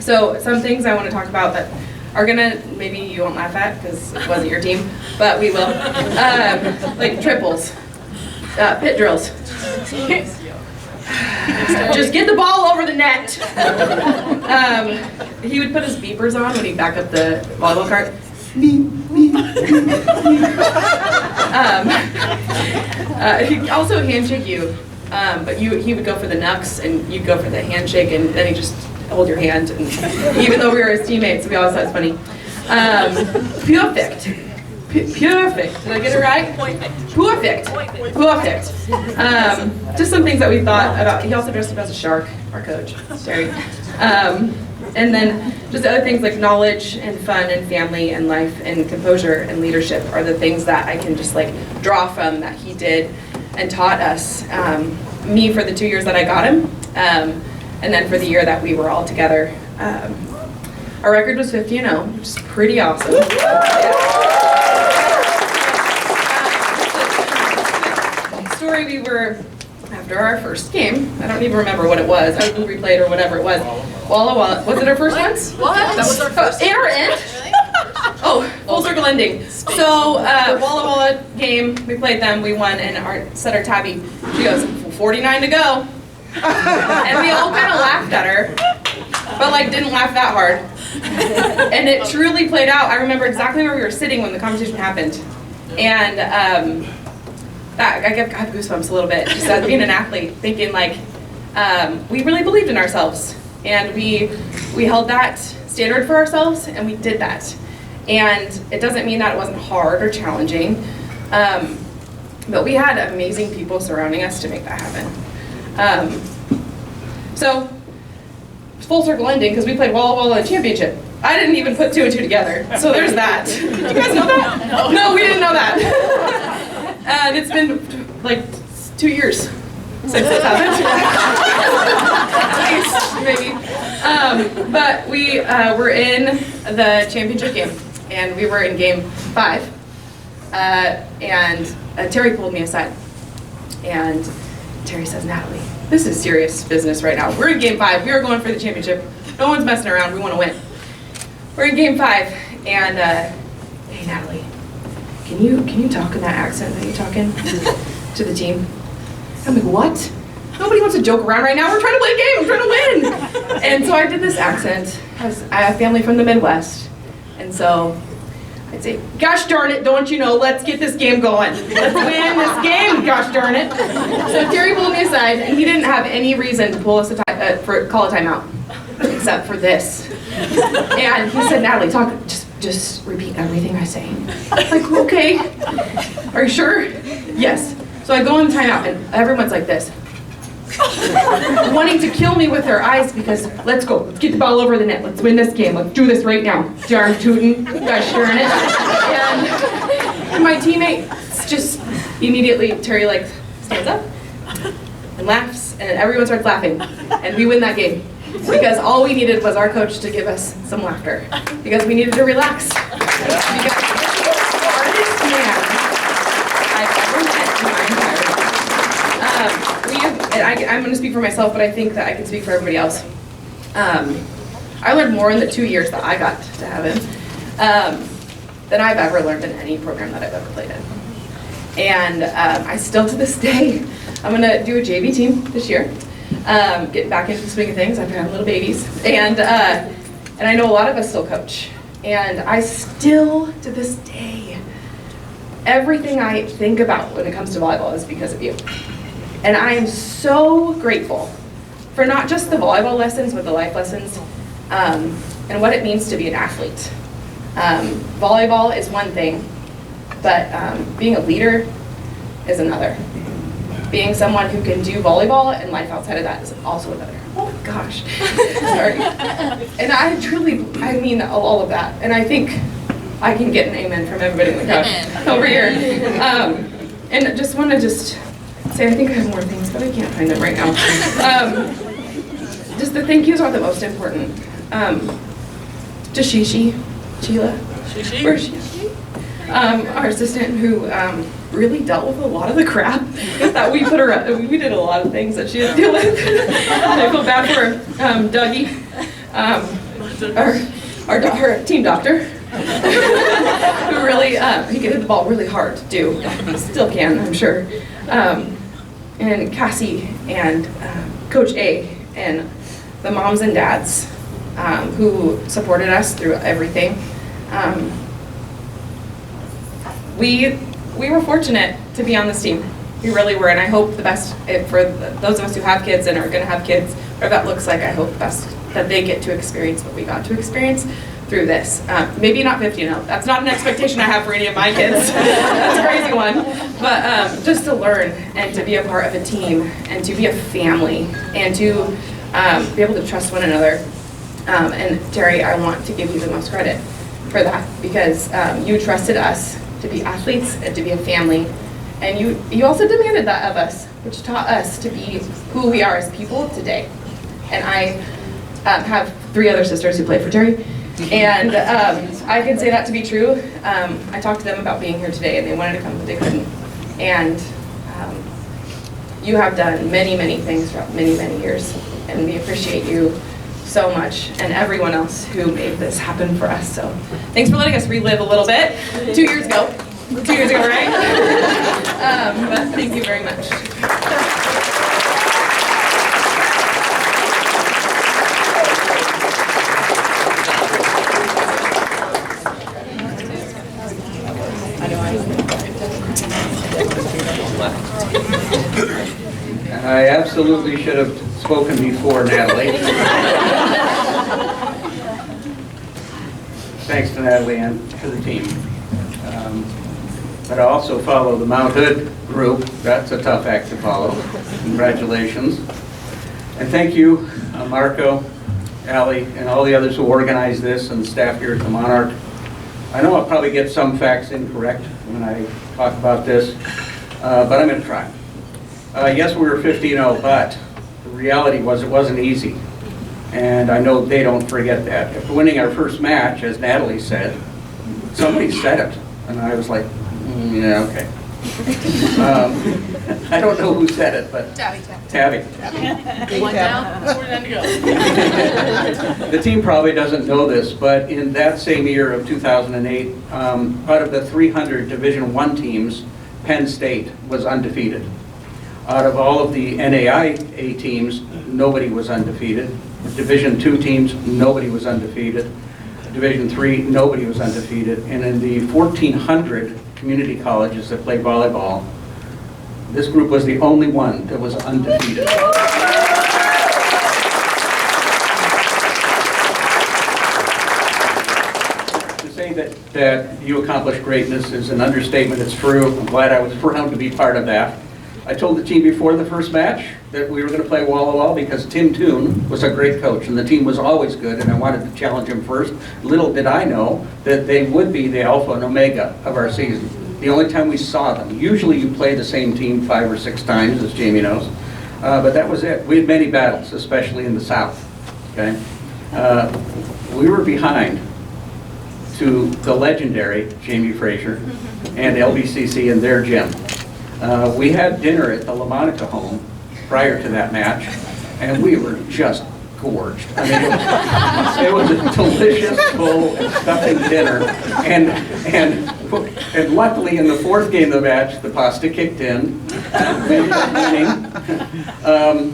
So some things I want to talk about that are gonna, maybe you won't laugh at because it wasn't your team, but we will. Like triples, pit drills. Just get the ball over the net. He would put his beepers on when he'd back up the volleyball cart. Beep, beep, beep, beep. He'd also handshake you, but he would go for the knucks and you'd go for the handshake, and then he'd just hold your hand. And even though we were his teammates, we always thought it was funny. Perfect. Perfect. Did I get it right? Perfect. Perfect. Just some things that we thought about. He also dressed up as a shark, our coach, Terry. And then just other things like knowledge and fun and family and life and composure and leadership are the things that I can just like draw from that he did and taught us. Me for the 2 years that I got him, and then for the year that we were all together. Our record was 50-0, which is pretty awesome. Story, we were, after our first game, I don't even remember what it was, who we played or whatever it was. Walla Walla, was it our first one? What? That was our first. Aaron! Oh, full circle ending. So, Walla Walla game, we played them, we won, and set our tabby. She goes, 49 to go. And we all kind of laughed at her, but like didn't laugh that hard. And it truly played out. I remember exactly where we were sitting when the conversation happened. And I have goosebumps a little bit, just as being an athlete, thinking like, we really believed in ourselves. And we held that standard for ourselves, and we did that. And it doesn't mean that it wasn't hard or challenging, but we had amazing people surrounding us to make that happen. So, full circle ending, because we played Walla Walla championship. I didn't even put 2 and 2 together, so there's that. Did you guys know that? No, we didn't know that. And it's been like 2 years since this happened. At least, maybe. But we were in the championship game, and we were in game 5. And Terry pulled me aside, and Terry says, "Natalie, this is serious business right now. We're in game 5. We are going for the championship. No one's messing around. We want to win." We're in game 5, and hey, Natalie, can you talk in that accent that you're talking to the team? I'm like, what? Nobody wants to joke around right now. We're trying to play a game. We're trying to win. And so I did this accent. I have family from the Midwest, and so I'd say, "Gosh darn it, don't you know, let's get this game going. Let's win this game, gosh darn it." So Terry pulled me aside, and he didn't have any reason to pull us call a timeout, except for this. And he said, "Natalie, talk, just repeat everything I say." I'm like, "Okay, are you sure?" "Yes." So I go in the timeout, and everyone's like this, wanting to kill me with their eyes, because let's go, let's get the ball over the net, let's win this game, let's do this right now. Darn tootin', gosh darn it. And my teammates just immediately, Terry like stands up and laughs, and everyone starts laughing, and we win that game. Because all we needed was our coach to give us some laughter, because we needed to relax. Because he was the smartest man I've ever met in my entire life. I'm going to speak for myself, but I think that I can speak for everybody else. I learned more in the 2 years that I got to have him than I've ever learned in any program that I've ever played in. And I still, to this day, I'm going to do a JV team this year, getting back into the swing of things after having little babies. And I know a lot of us still coach. And I still, to this day, everything I think about when it comes to volleyball is because of you. And I am so grateful for not just the volleyball lessons, but the life lessons, and what it means to be an athlete. Volleyball is one thing, but being a leader is another. Being someone who can do volleyball and life outside of that is also another. Oh gosh, sorry. And I mean all of that. And I think I can get an amen from everybody in the crowd over here. And just want to say, I think I have more things, but I can't find them right now. Just the thank yous are the most important. To Sheila, where's she? Our assistant, who really dealt with a lot of the crap that we put her up. We did a lot of things that she had to deal with. And I feel bad for Dougie, our team doctor, who really, he can hit the ball really hard to do. Still can, I'm sure. and Cassie and Coach A and the moms and dads who supported us through everything. We were fortunate to be on this team. We really were, and I hope the best for those of us who have kids and are going to have kids, whatever that looks like. I hope the best that they get to experience what we got to experience through this. Maybe not 50-0. That's not an expectation I have for any of my kids. That's a crazy one. But just to learn and to be a part of a team and to be a family and to be able to trust one another. And Terry, I want to give you the most credit for that because you trusted us to be athletes and to be a family. And you also demanded that of us, which taught us to be who we are as people today. And I have 3 other sisters who play for Terry. And I can say that to be true. I talked to them about being here today and they wanted to come, but they couldn't. And you have done many, many things throughout many, many years. And we appreciate you so much and everyone else who made this happen for us. So thanks for letting us relive a little bit. 2 years ago. 2 years ago, right? But thank you very much. I absolutely should have spoken before, Natalie. Thanks to Natalie and to the team. But I also follow the Mount Hood group. That's a tough act to follow. Congratulations. And thank you, Marco, Allie, and all the others who organized this and the staff here at the Monarch. I know I'll probably get some facts incorrect when I talk about this, but I'm going to try. Yes, we were 15-0, but the reality was it wasn't easy. And I know they don't forget that. After winning our first match, as Natalie said, somebody said it. And I was like, yeah, okay. I don't know who said it, but Tabby. One down, we're done to go. The team probably doesn't know this, but in that same year of 2008, out of the 300 Division I teams, Penn State was undefeated. Out of all of the NAIA teams, nobody was undefeated. Division II teams, nobody was undefeated. Division III, nobody was undefeated. And in the 1,400 community colleges that play volleyball, this group was the only one that was undefeated. To say that you accomplished greatness is an understatement. It's true. I'm glad I was proud to be part of that. I told the team before the first match that we were going to play wall-to-wall because Tim Toon was a great coach and the team was always good and I wanted to challenge him first. Little did I know that they would be the alpha and omega of our season. The only time we saw them. Usually you play the same team 5 or 6 times, as Jamie knows, but that was it. We had many battles, especially in the South. Okay, we were behind to the legendary Jamie Frazier and LBCC in their gym. We had dinner at the LaMonica home prior to that match, and we were just gorged. I mean, it was a delicious, full, stuffing dinner, and luckily in the 4th game of the match, the pasta kicked in.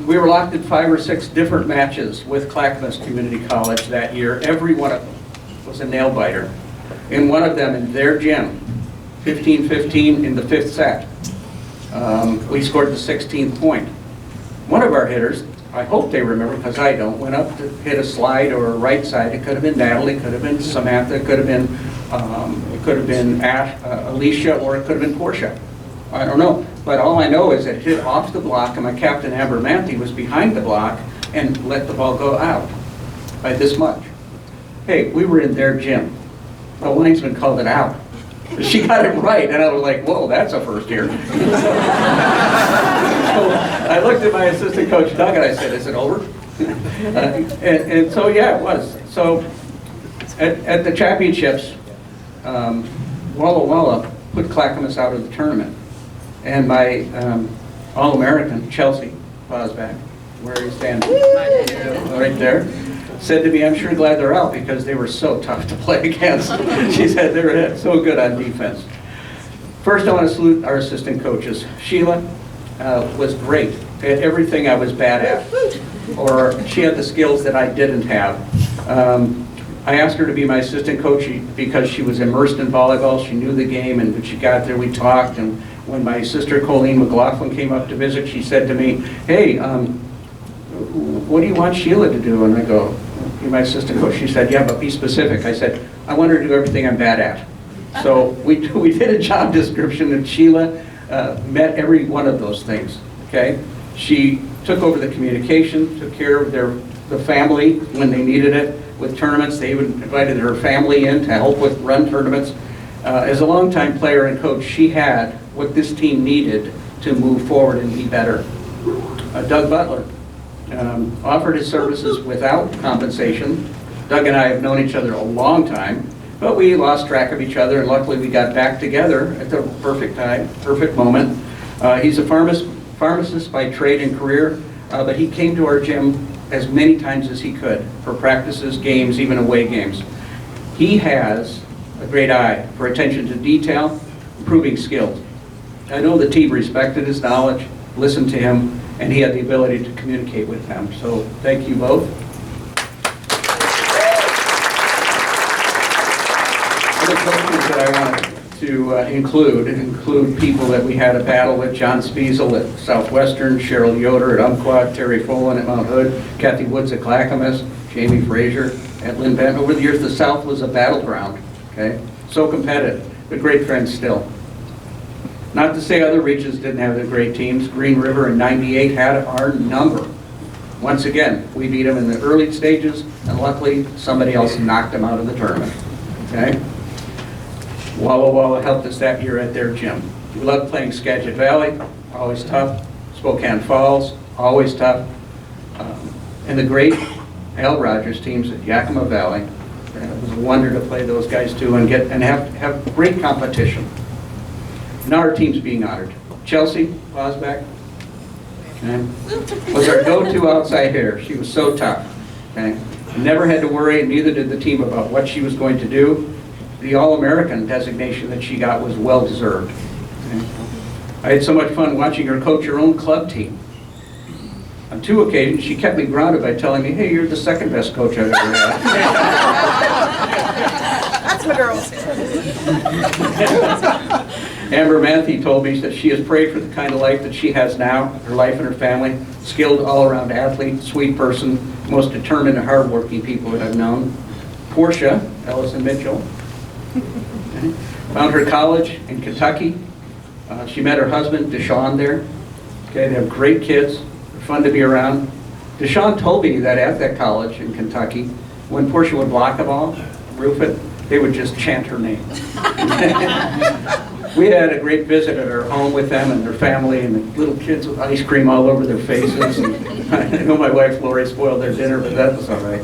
We were locked in 5 or 6 different matches with Clackamas Community College that year. Every one of them was a nail biter. In one of them, in their gym, 15-15 in the 5th set. We scored the 16th point. One of our hitters, I hope they remember because I don't, went up to hit a slide or a right side. It could have been Natalie, could have been Samantha, it could have been Alicia, or it could have been Portia. I don't know. But all I know is it hit off the block and my captain, Amber Manthi, was behind the block and let the ball go out by this much. Hey, we were in their gym. The linesman called it out. She got it right, and I was like, whoa, that's a first here. So I looked at my assistant coach, Doug, and I said, is it over? And so, yeah, it was. So at the championships, Walla Walla put Clackamas out of the tournament. And my All-American, Chelsea Fosback, where are you standing? Right there. Said to me, I'm sure glad they're out because they were so tough to play against. She said they were so good on defense. First, I want to salute our assistant coaches, Sheila, was great at everything I was bad at, or she had the skills that I didn't have. I asked her to be my assistant coach because she was immersed in volleyball. She knew the game, and when she got there, we talked. And when my sister Colleen McLaughlin came up to visit, she said to me, "Hey, what do you want Sheila to do?" And I go, "You're my assistant coach." She said, "Yeah, but be specific." I said, "I want her to do everything I'm bad at." So we did a job description, and Sheila met every one of those things. Okay, she took over the communication, took care of the family when they needed it with tournaments. They even invited her family in to help with run tournaments. As a longtime player and coach, she had what this team needed to move forward and be better. Doug Butler offered his services without compensation. Doug and I have known each other a long time, but we lost track of each other, and luckily we got back together at the perfect time, perfect moment. He's a pharmacist by trade and career, but he came to our gym as many times as he could for practices, games, even away games. He has a great eye for attention to detail, improving skills. I know the team respected his knowledge, listened to him, and he had the ability to communicate with them. So thank you both. Other coaches that I wanted to include people that we had a battle with: John Spiesel at Southwestern, Cheryl Yoder at Umpqua, Terry Folan at Mount Hood, Kathy Woods at Clackamas, Jamie Frazier at Lynn Benton. Over the years, the South was a battleground, okay? So competitive, but great friends still. Not to say other regions didn't have their great teams. Green River in '98 had our number. Once again, we beat them in the early stages, and luckily somebody else knocked them out of the tournament, okay? Walla Walla helped us that year at their gym. We loved playing Skagit Valley, always tough. Spokane Falls, always tough. And the great Al Rogers teams at Yakima Valley. It was a wonder to play those guys too and have great competition. Now our team's being honored. Chelsea Wasback, okay, was our go-to outside hitter. She was so tough. Okay? Never had to worry, and neither did the team, about what she was going to do. The All-American designation that she got was well-deserved. Okay? I had so much fun watching her coach her own club team. On 2 occasions, she kept me grounded by telling me, "Hey, you're the second best coach I've ever had." That's my girl. Amber Manthe told me that she has prayed for the kind of life that she has now, her life and her family. Skilled all-around athlete, sweet person, most determined and hardworking people that I've known. Portia Ellison Mitchell. Okay. Found her college in Kentucky. She met her husband, Deshaun, there. Okay, they have great kids. They're fun to be around. Deshaun told me that at that college in Kentucky, when Portia would block a ball, roof it, they would just chant her name. We had a great visit at our home with them and their family, and the little kids with ice cream all over their faces. And I know my wife Lori spoiled their dinner, but that was all right.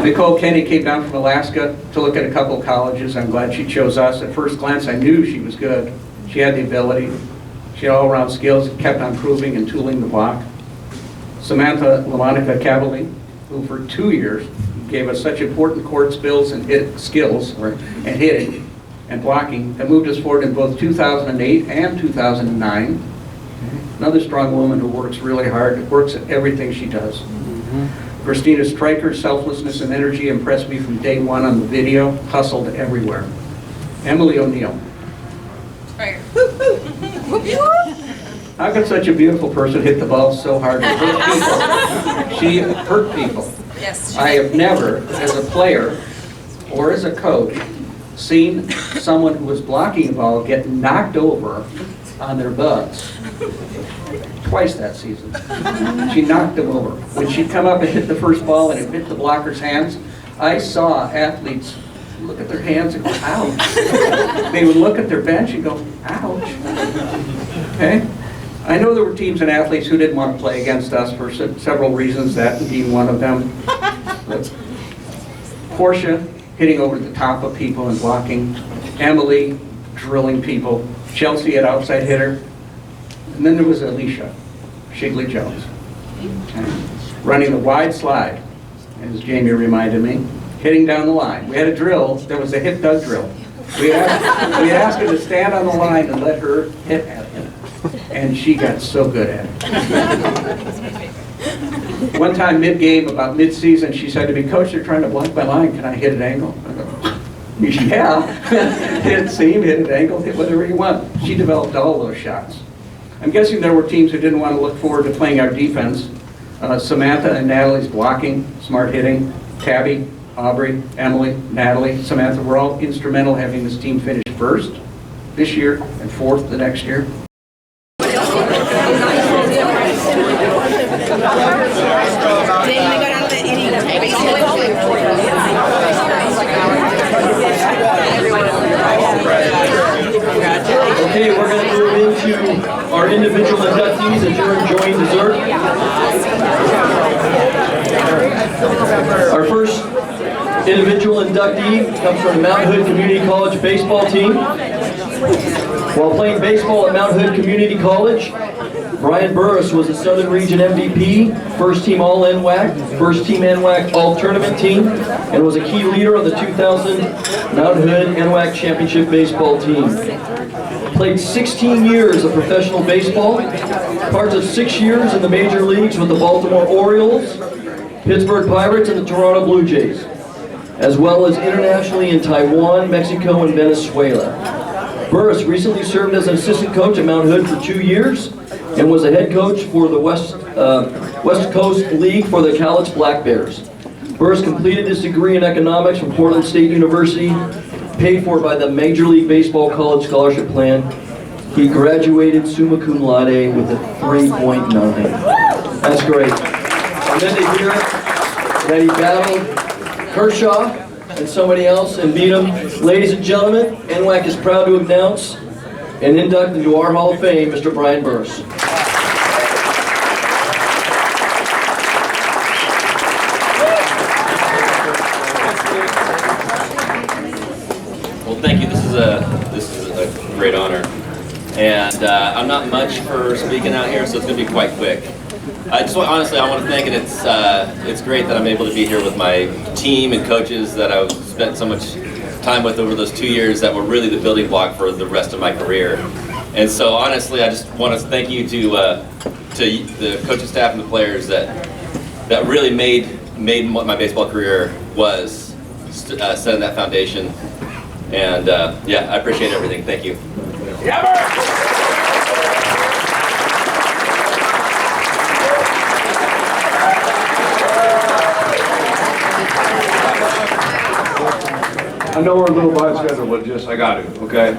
Nicole Kenny came down from Alaska to look at a couple of colleges. I'm glad she chose us. At first glance, I knew she was good. She had the ability. She had all-around skills and kept on improving and tooling the block. Samantha LaMonica Cavallini, who for 2 years gave us such important court skills and hitting and blocking, that moved us forward in both 2008 and 2009. Another strong woman who works really hard, works at everything she does. Christina Stryker's selflessness and energy impressed me from day one on the video, hustled everywhere. Emily O'Neill. How could such a beautiful person hit the ball so hard and hurt people? She hurt people. Yes. I have never, as a player or as a coach, seen someone who was blocking a ball get knocked over on their butts. Twice that season. She knocked them over. When she'd come up and hit the first ball and it hit the blocker's hands, I saw athletes look at their hands and go, ouch. They would look at their bench and go, ouch. Okay? I know there were teams and athletes who didn't want to play against us for several reasons, that being one of them. Portia hitting over the top of people and blocking. Emily drilling people. Chelsea at outside hitter. And then there was Alicia Shigley Jones. Okay. Running the wide slide, as Jamie reminded me, hitting down the line. We had a drill that was a hit Doug drill. We asked her to stand on the line and let her hit at him. and she got so good at it. One time mid-game, about mid-season, she said to me, "Coach, they're trying to block my line. Can I hit an angle?" I go, "Yeah." Hit seam, hit an angle, hit whatever you want. She developed all those shots. I'm guessing there were teams who didn't want to look forward to playing our defense. Samantha and Natalie's blocking, smart hitting, Tabby, Aubrey, Emily, Natalie, Samantha were all instrumental having this team finish first this year and fourth the next year. Okay, we're going to move into our individual inductees as you're enjoying dessert. Our first individual inductee comes from the Mount Hood Community College baseball team. While playing baseball at Mount Hood Community College, Brian Burris was a Southern Region MVP, first team All NWAC, first team NWAC All Tournament team, and was a key leader of the 2000 Mount Hood NWAC Championship baseball team. Played 16 years of professional baseball, parts of 6 years in the major leagues with the Baltimore Orioles, Pittsburgh Pirates, and the Toronto Blue Jays, as well as internationally in Taiwan, Mexico, and Venezuela. Burris recently served as an assistant coach at Mount Hood for 2 years and was a head coach for the West Coast League for the Cowlitz Black Bears. Burris completed his degree in economics from Portland State University, paid for by the Major League Baseball College Scholarship Plan. He graduated summa cum laude with a 3.9. That's great. And then to hear that he battled Kershaw and somebody else and beat him. Ladies and gentlemen, NWAC is proud to announce and induct into our Hall of Fame, Mr. Brian Burris. Well, thank you. This is a great honor, and I'm not much for speaking out here, so it's going to be quite quick. Honestly, I want to thank, and it's great that I'm able to be here with my team and coaches that I've spent so much time with over those 2 years that were really the building block for the rest of my career. And so honestly, I just want to thank you to the coaching staff and the players that really made what my baseball career was, setting that foundation. And yeah, I appreciate everything. Thank you. I know we're a little behind schedule, but I got to, okay?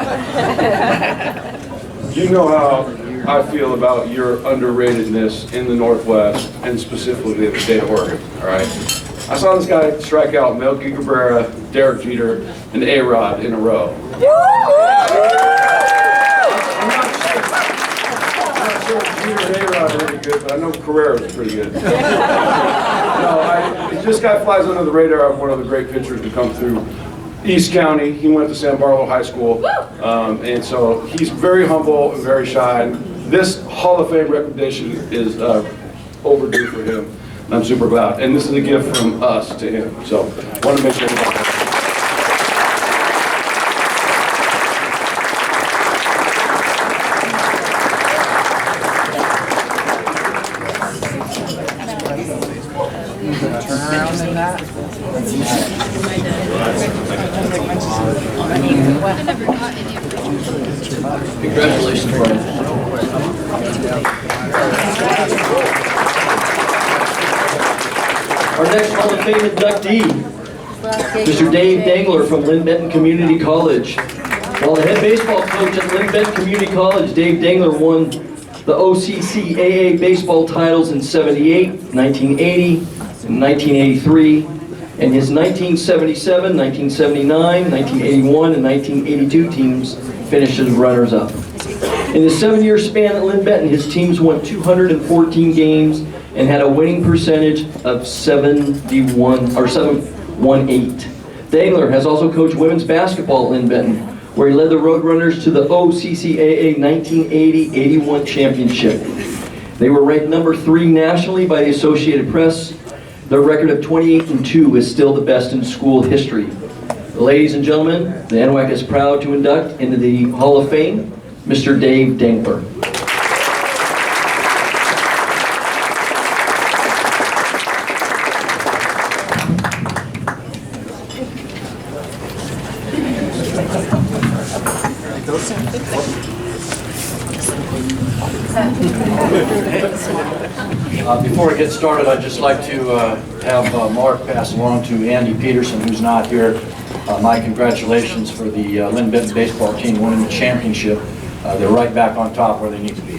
You know how I feel about your underratedness in the Northwest, and specifically in the state of Oregon, all right? I saw this guy strike out Melky Cabrera, Derek Jeter, and A-Rod in a row. I'm not sure if Jeter and A-Rod are really good, but I know Carrera is pretty good. This guy flies under the radar of one of the great pitchers to come through East County. He went to San Barlow High School, and so he's very humble and very shy. And this Hall of Fame recognition is overdue for him, and I'm super glad. And this is a gift from us to him, so I want to make sure everybody. Congratulations, Brian. Our next Hall of Fame inductee, Mr. Dave Dangler from Lynn Benton Community College. While the head baseball coach at Lynn Benton Community College, Dave Dangler won the OCCAA baseball titles in '78, 1980, and 1983. And his 1977, 1979, 1981, and 1982 teams finished as runners-up. In the 7-year span at Lynn Benton, his teams won 214 games and had a winning percentage of 718. Dangler has also coached women's basketball at Lynn Benton, where he led the Roadrunners to the OCCAA 1980-81 championship. They were ranked number 3 nationally by the Associated Press. Their record of 28-2 is still the best in school history. Ladies and gentlemen, the NWAC is proud to induct into the Hall of Fame, Mr. Dave Dangler. Before I get started, I'd just like to have Mark pass along to Andy Peterson, who's not here, my congratulations for the Lynn Benton baseball team winning the championship. They're right back on top where they need to be.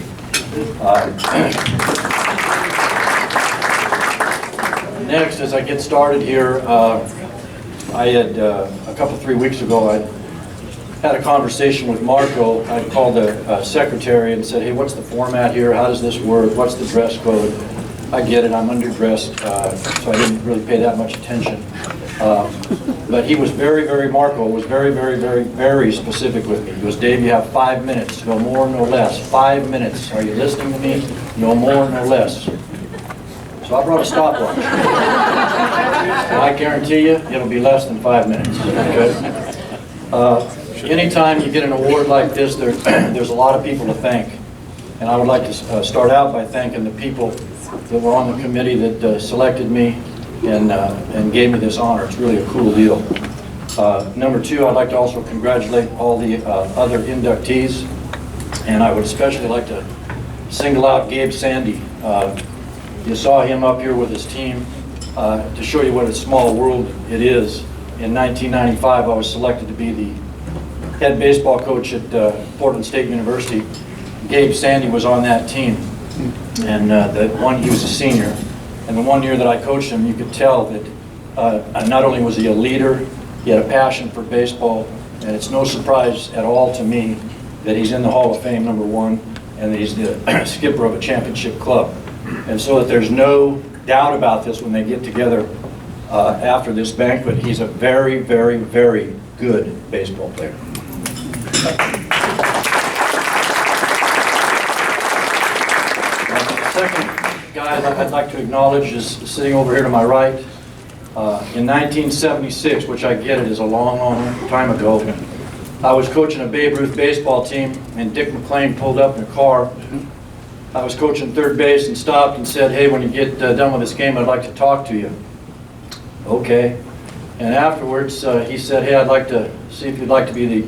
Next, as I get started here, I had a couple, 3 weeks ago, I had a conversation with Marco. I called the secretary and said, hey, what's the format here? How does this work? What's the dress code? I get it, I'm underdressed, so I didn't really pay that much attention. But he was Marco was very specific with me. He goes, Dave, you have 5 minutes, no more, no less. 5 minutes. Are you listening to me? No more, no less. So I brought a stopwatch. And I guarantee you, it'll be less than 5 minutes. Okay? Anytime you get an award like this, there's a lot of people to thank. And I would like to start out by thanking the people that were on the committee that selected me and gave me this honor. It's really a cool deal. Number two, I'd like to also congratulate all the other inductees, and I would especially like to single out Gabe Sandy. You saw him up here with his team. To show you what a small world it is, in 1995 I was selected to be the head baseball coach at Portland State University. Gabe Sandy was on that team, and he was a senior. And the 1 year that I coached him, you could tell that not only was he a leader, he had a passion for baseball, and it's no surprise at all to me that he's in the Hall of Fame, number one, and that he's the skipper of a championship club. And so that there's no doubt about this when they get together after this banquet, he's a very good baseball player. The second guy I'd like to acknowledge is sitting over here to my right. In 1976, which I get it is a long time ago, I was coaching a Babe Ruth baseball team, and Dick McLean pulled up in a car. I was coaching third base and stopped and said, hey, when you get done with this game, I'd like to talk to you. Okay. And afterwards, he said, hey, I'd like to see if you'd like to be the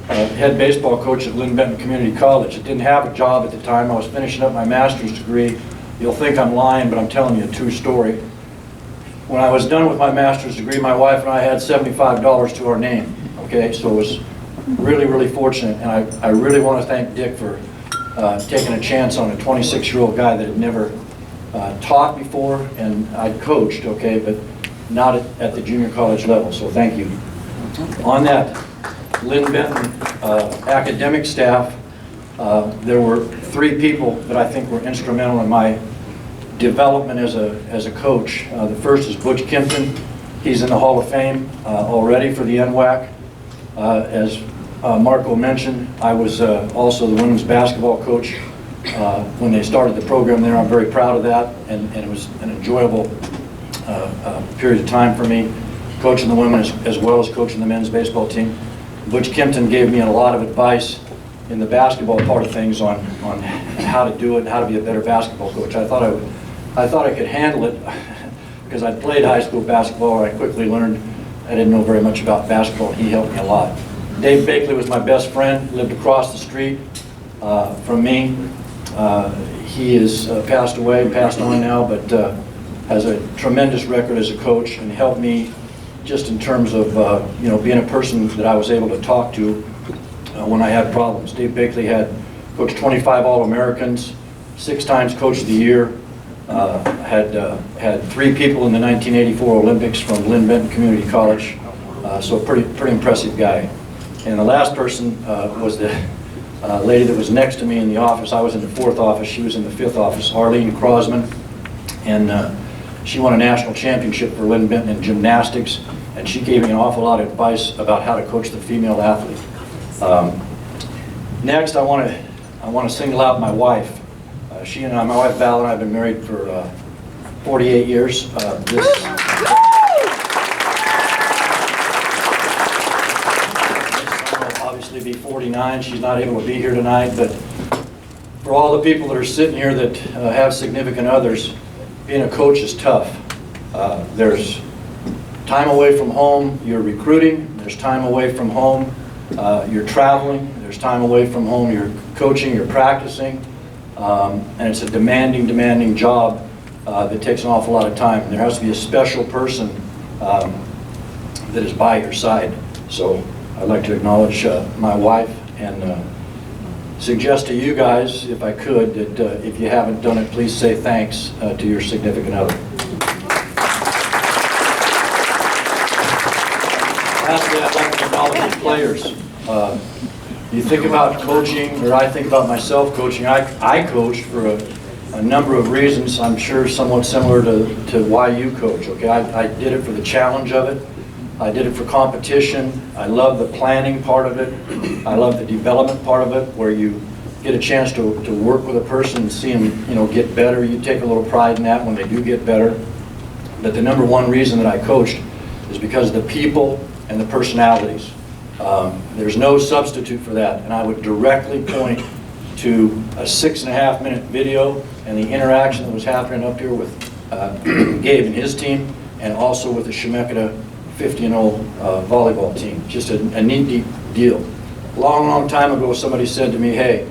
head baseball coach at Lynn Benton Community College. I didn't have a job at the time. I was finishing up my master's degree. You'll think I'm lying, but I'm telling you a true story. When I was done with my master's degree, my wife and I had $75 to our name. Okay, so it was really fortunate, and I really want to thank Dick for taking a chance on a 26-year-old guy that had never taught before, and I'd coached, okay, but not at the junior college level, so thank you. On that Lynn Benton academic staff, there were 3 people that I think were instrumental in my development as a coach. The first is Butch Kimpton. He's in the Hall of Fame already for the NWAC. As Marco mentioned, I was also the women's basketball coach when they started the program there. I'm very proud of that, and it was an enjoyable period of time for me, coaching the women as well as coaching the men's baseball team. Butch Kimpton gave me a lot of advice in the basketball part of things on how to do it and how to be a better basketball coach. I thought I could handle it because I'd played high school basketball, and I quickly learned I didn't know very much about basketball, and he helped me a lot. Dave Bakley was my best friend, lived across the street from me. He has passed on now, but has a tremendous record as a coach and helped me just in terms of being a person that I was able to talk to when I had problems. Dave Bakley had coached 25 All-Americans, 6 times Coach of the Year, had 3 people in the 1984 Olympics from Lynn Benton Community College, so a pretty impressive guy. And the last person was the lady that was next to me in the office. I was in the 4th office, she was in the 5th office, Arlene Crosman, and she won a national championship for Lynn Benton in gymnastics, and she gave me an awful lot of advice about how to coach the female athlete. Next, I want to single out my wife. My wife Val and I have been married for 48 years. This will obviously be 49. She's not able to be here tonight, but for all the people that are sitting here that have significant others, being a coach is tough. There's time away from home, you're recruiting. There's time away from home, you're traveling. There's time away from home. You're coaching, you're practicing, and it's a demanding job that takes an awful lot of time. And there has to be a special person that is by your side. So I'd like to acknowledge my wife and suggest to you guys, if I could, that if you haven't done it, please say thanks to your significant other. Lastly, I'd like to acknowledge the players. You think about coaching, or I think about myself coaching. I coached for a number of reasons, I'm sure somewhat similar to why you coach. Okay, I did it for the challenge of it. I did it for competition. I love the planning part of it. I love the development part of it, where you get a chance to work with a person and see them, get better. You take a little pride in that when they do get better. But the number one reason that I coached is because of the people and the personalities. There's no substitute for that, and I would directly point to a 6.5-minute video and the interaction that was happening up here with Gabe and his team, and also with the Shemeketa 50-0 volleyball team. Just a neat deal. Long time ago, somebody said to me, hey,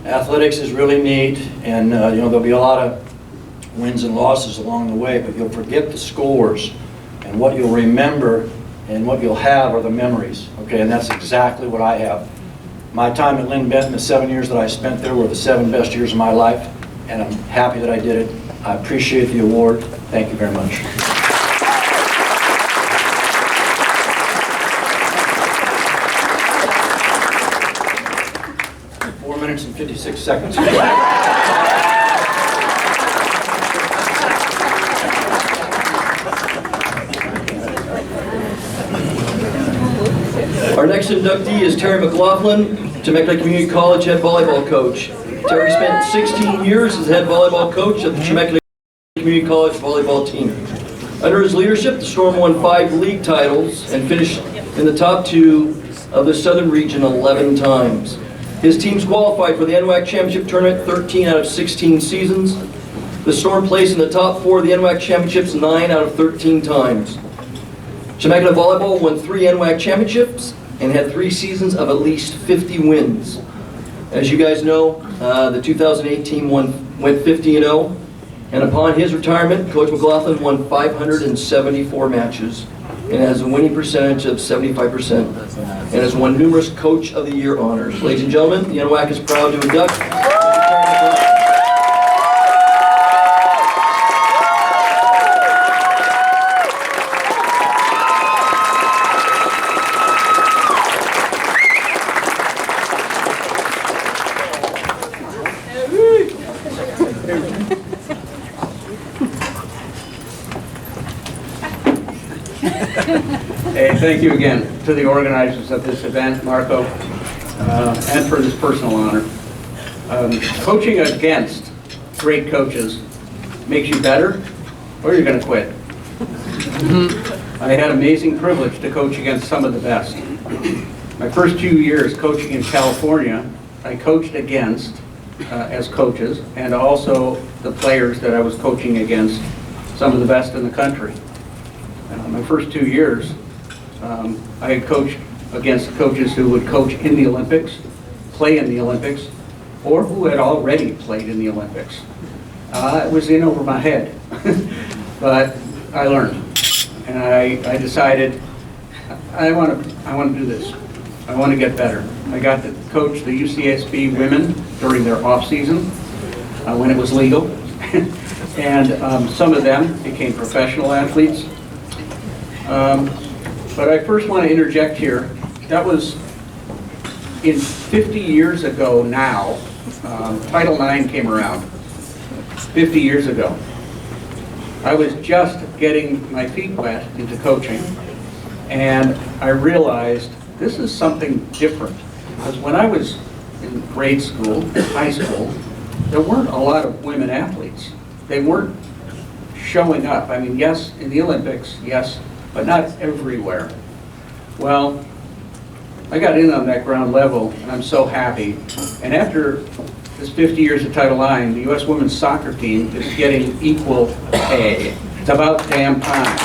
athletics is really neat, and there'll be a lot of wins and losses along the way, but you'll forget the scores, and what you'll remember and what you'll have are the memories. Okay, and that's exactly what I have. My time at Lynn Benton, the 7 years that I spent there, were the 7 best years of my life, and I'm happy that I did it. I appreciate the award. Thank you very much. 4 minutes and 56 seconds. Our next inductee is Terry McLaughlin, Temecula Community College head volleyball coach. Terry spent 16 years as head volleyball coach of the Temecula Community College volleyball team. Under his leadership, the Storm won 5 league titles and finished in the top 2 of the Southern Region 11 times. His teams qualified for the NWAC Championship Tournament 13 out of 16 seasons. The Storm placed in the top 4 of the NWAC Championships 9 out of 13 times. Temecula Volleyball won 3 NWAC Championships and had 3 seasons of at least 50 wins. As you guys know, the 2008 team went 50-0, and upon his retirement, Coach McLaughlin won 574 matches and has a winning percentage of 75%, and has won numerous Coach of the Year honors. Ladies and gentlemen, the NWAC is proud to induct Terry McLaughlin. Hey, thank you again to the organizers of this event, Marco, and for this personal honor. Coaching against great coaches makes you better, or you're going to quit. I had amazing privilege to coach against some of the best. My first 2 years coaching in California, I coached against, as coaches, and also the players that I was coaching against, some of the best in the country. My first 2 years, I had coached against coaches who would coach in the Olympics, play in the Olympics, or who had already played in the Olympics. It was in over my head, but I learned, and I decided I want to do this. I want to get better. I got to coach the UCSB women during their off season when it was legal, and some of them became professional athletes. But I first want to interject here. That was in 50 years ago now. Title IX came around 50 years ago. I was just getting my feet wet into coaching, and I realized this is something different. Because when I was in grade school, high school, there weren't a lot of women athletes. They weren't showing up. I mean, yes, in the Olympics, yes, but not everywhere. Well, I got in on that ground level, and I'm so happy. And after this 50 years of Title IX, the U.S. women's soccer team is getting equal pay. It's about damn time.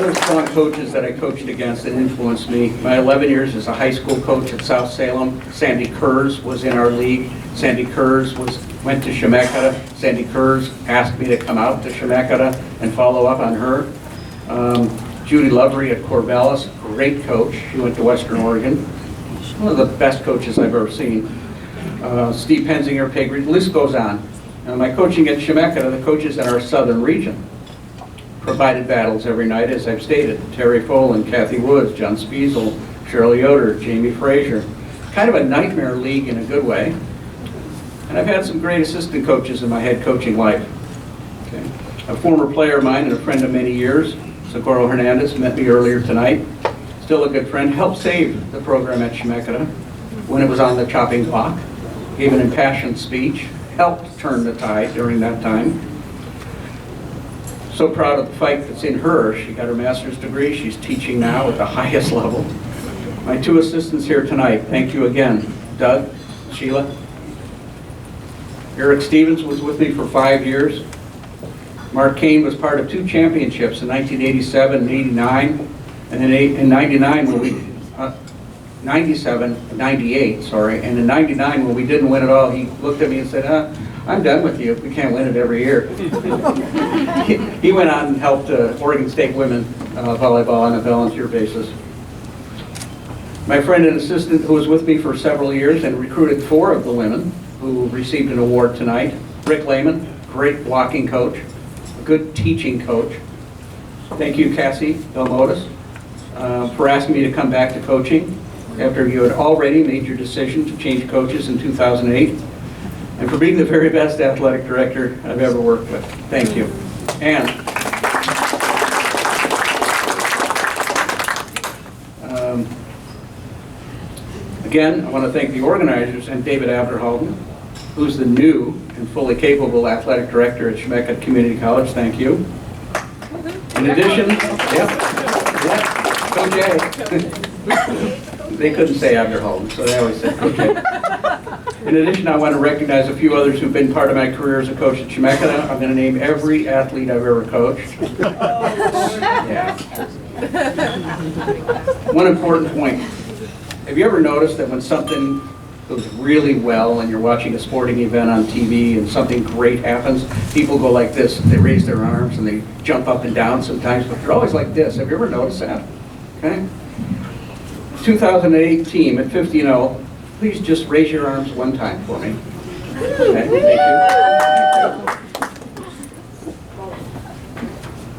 other strong coaches that I coached against that influenced me. My 11 years as a high school coach at South Salem, Sandy Kurz was in our league. Sandy Kurz went to Chemeketa. Sandy Kurz asked me to come out to Chemeketa and follow up on her. Judy Lovery at Corvallis, great coach. She went to Western Oregon. One of the best coaches I've ever seen. Steve Penzinger, Peg Reed, the list goes on. My coaching at Chemeketa, the coaches in our southern region provided battles every night, as I've stated. Terry Folan, Kathy Woods, John Spiesel, Cheryl Yoder, Jamie Frazier. Kind of a nightmare league in a good way. And I've had some great assistant coaches in my head coaching life. Okay. A former player of mine and a friend of many years, Socorro Hernandez, met me earlier tonight. Still a good friend, helped save the program at Chemeketa when it was on the chopping block. Gave an impassioned speech, helped turn the tide during that time. So proud of the fight that's in her. She got her master's degree. She's teaching now at the highest level. My two assistants here tonight, thank you again. Doug, Sheila. Eric Stevens was with me for 5 years. Mark Kane was part of 2 championships in 1987 and 89. And then in 99 when we, 98, sorry. And in 99 when we didn't win it all, he looked at me and said, I'm done with you. We can't win it every year. He went on and helped Oregon State women volleyball on a volunteer basis. My friend and assistant who was with me for several years and recruited 4 of the women who received an award tonight, Rick Lehman, great blocking coach, a good teaching coach. Thank you, Cassie Belmotis, for asking me to come back to coaching after you had already made your decision to change coaches in 2008. And for being the very best athletic director I've ever worked with. Thank you. And again, I want to thank the organizers and David Abderhalden, who's the new and fully capable athletic director at Chemeketa Community College. Thank you. In addition, Coach A. They couldn't say Abderhalden, so they always said Coach A. In addition, I want to recognize a few others who've been part of my career as a coach at Chemeketa. I'm going to name every athlete I've ever coached. Yeah. One important point. Have you ever noticed that when something goes really well and you're watching a sporting event on TV and something great happens, people go like this, they raise their arms and they jump up and down sometimes, but they're always like this. Have you ever noticed that? Okay. 2008 team at 50-0. Please just raise your arms one time for me. Okay, thank you.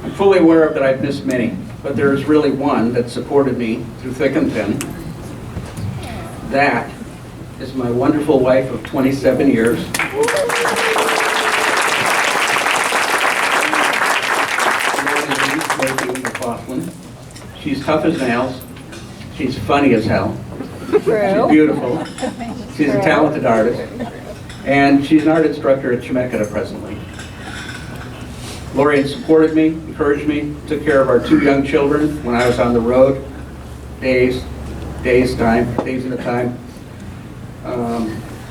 I'm fully aware that I've missed many, but there is really one that supported me through thick and thin. That is my wonderful wife of 27 years. She's tough as nails. She's funny as hell. She's beautiful. She's a talented artist. And she's an art instructor at Chemeketa presently. Lori supported me, encouraged me, took care of our 2 young children when I was on the road. Days at a time.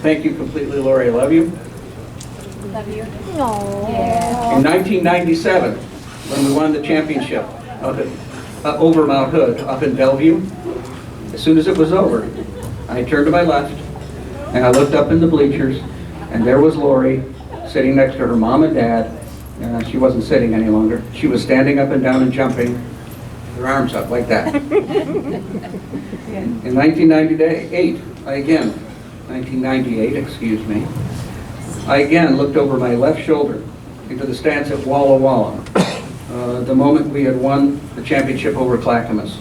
Thank you completely, Lori. I love you. Love you. In 1997, when we won the championship up at, over Mount Hood, up in Bellevue, as soon as it was over, I turned to my left, and I looked up in the bleachers, and there was Lori sitting next to her mom and dad. She wasn't sitting any longer. She was standing up and down and jumping, her arms up like that. In 1998, excuse me, I again looked over my left shoulder into the stands at Walla Walla, the moment we had won the championship over Clackamas.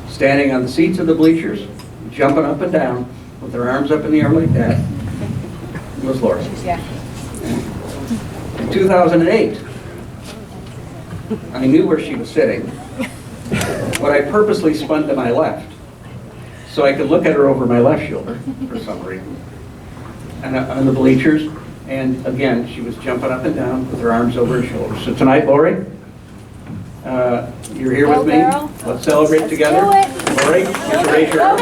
Standing on the seats of the bleachers, jumping up and down with her arms up in the air like that, was Lori. Yeah. In 2008, I knew where she was sitting, but I purposely spun to my left so I could look at her over my left shoulder for some reason, and on the bleachers, and again, she was jumping up and down with her arms over her shoulders. So tonight, Lori, you're here with me. Girl. Let's celebrate together. Do it. Lori, just raise your arms.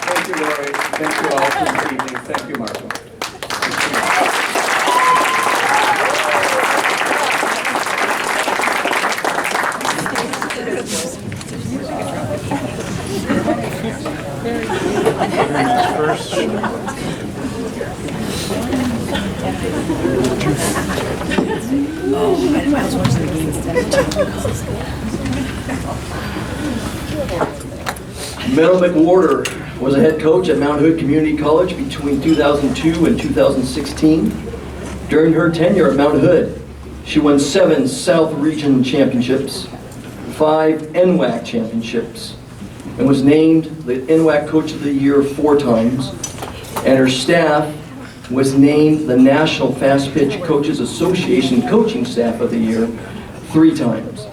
Thank you, Lori. Thank you all for this evening. Thank you, Marshall. Meadow McWhorter was a head coach at Mount Hood Community College between 2002 and 2016. During her tenure at Mount Hood, she won 7 South Region championships, 5 NWAC championships, and was named the NWAC Coach of the Year 4 times, and her staff was named the National Fast Pitch Coaches Association Coaching Staff of the Year 3 times.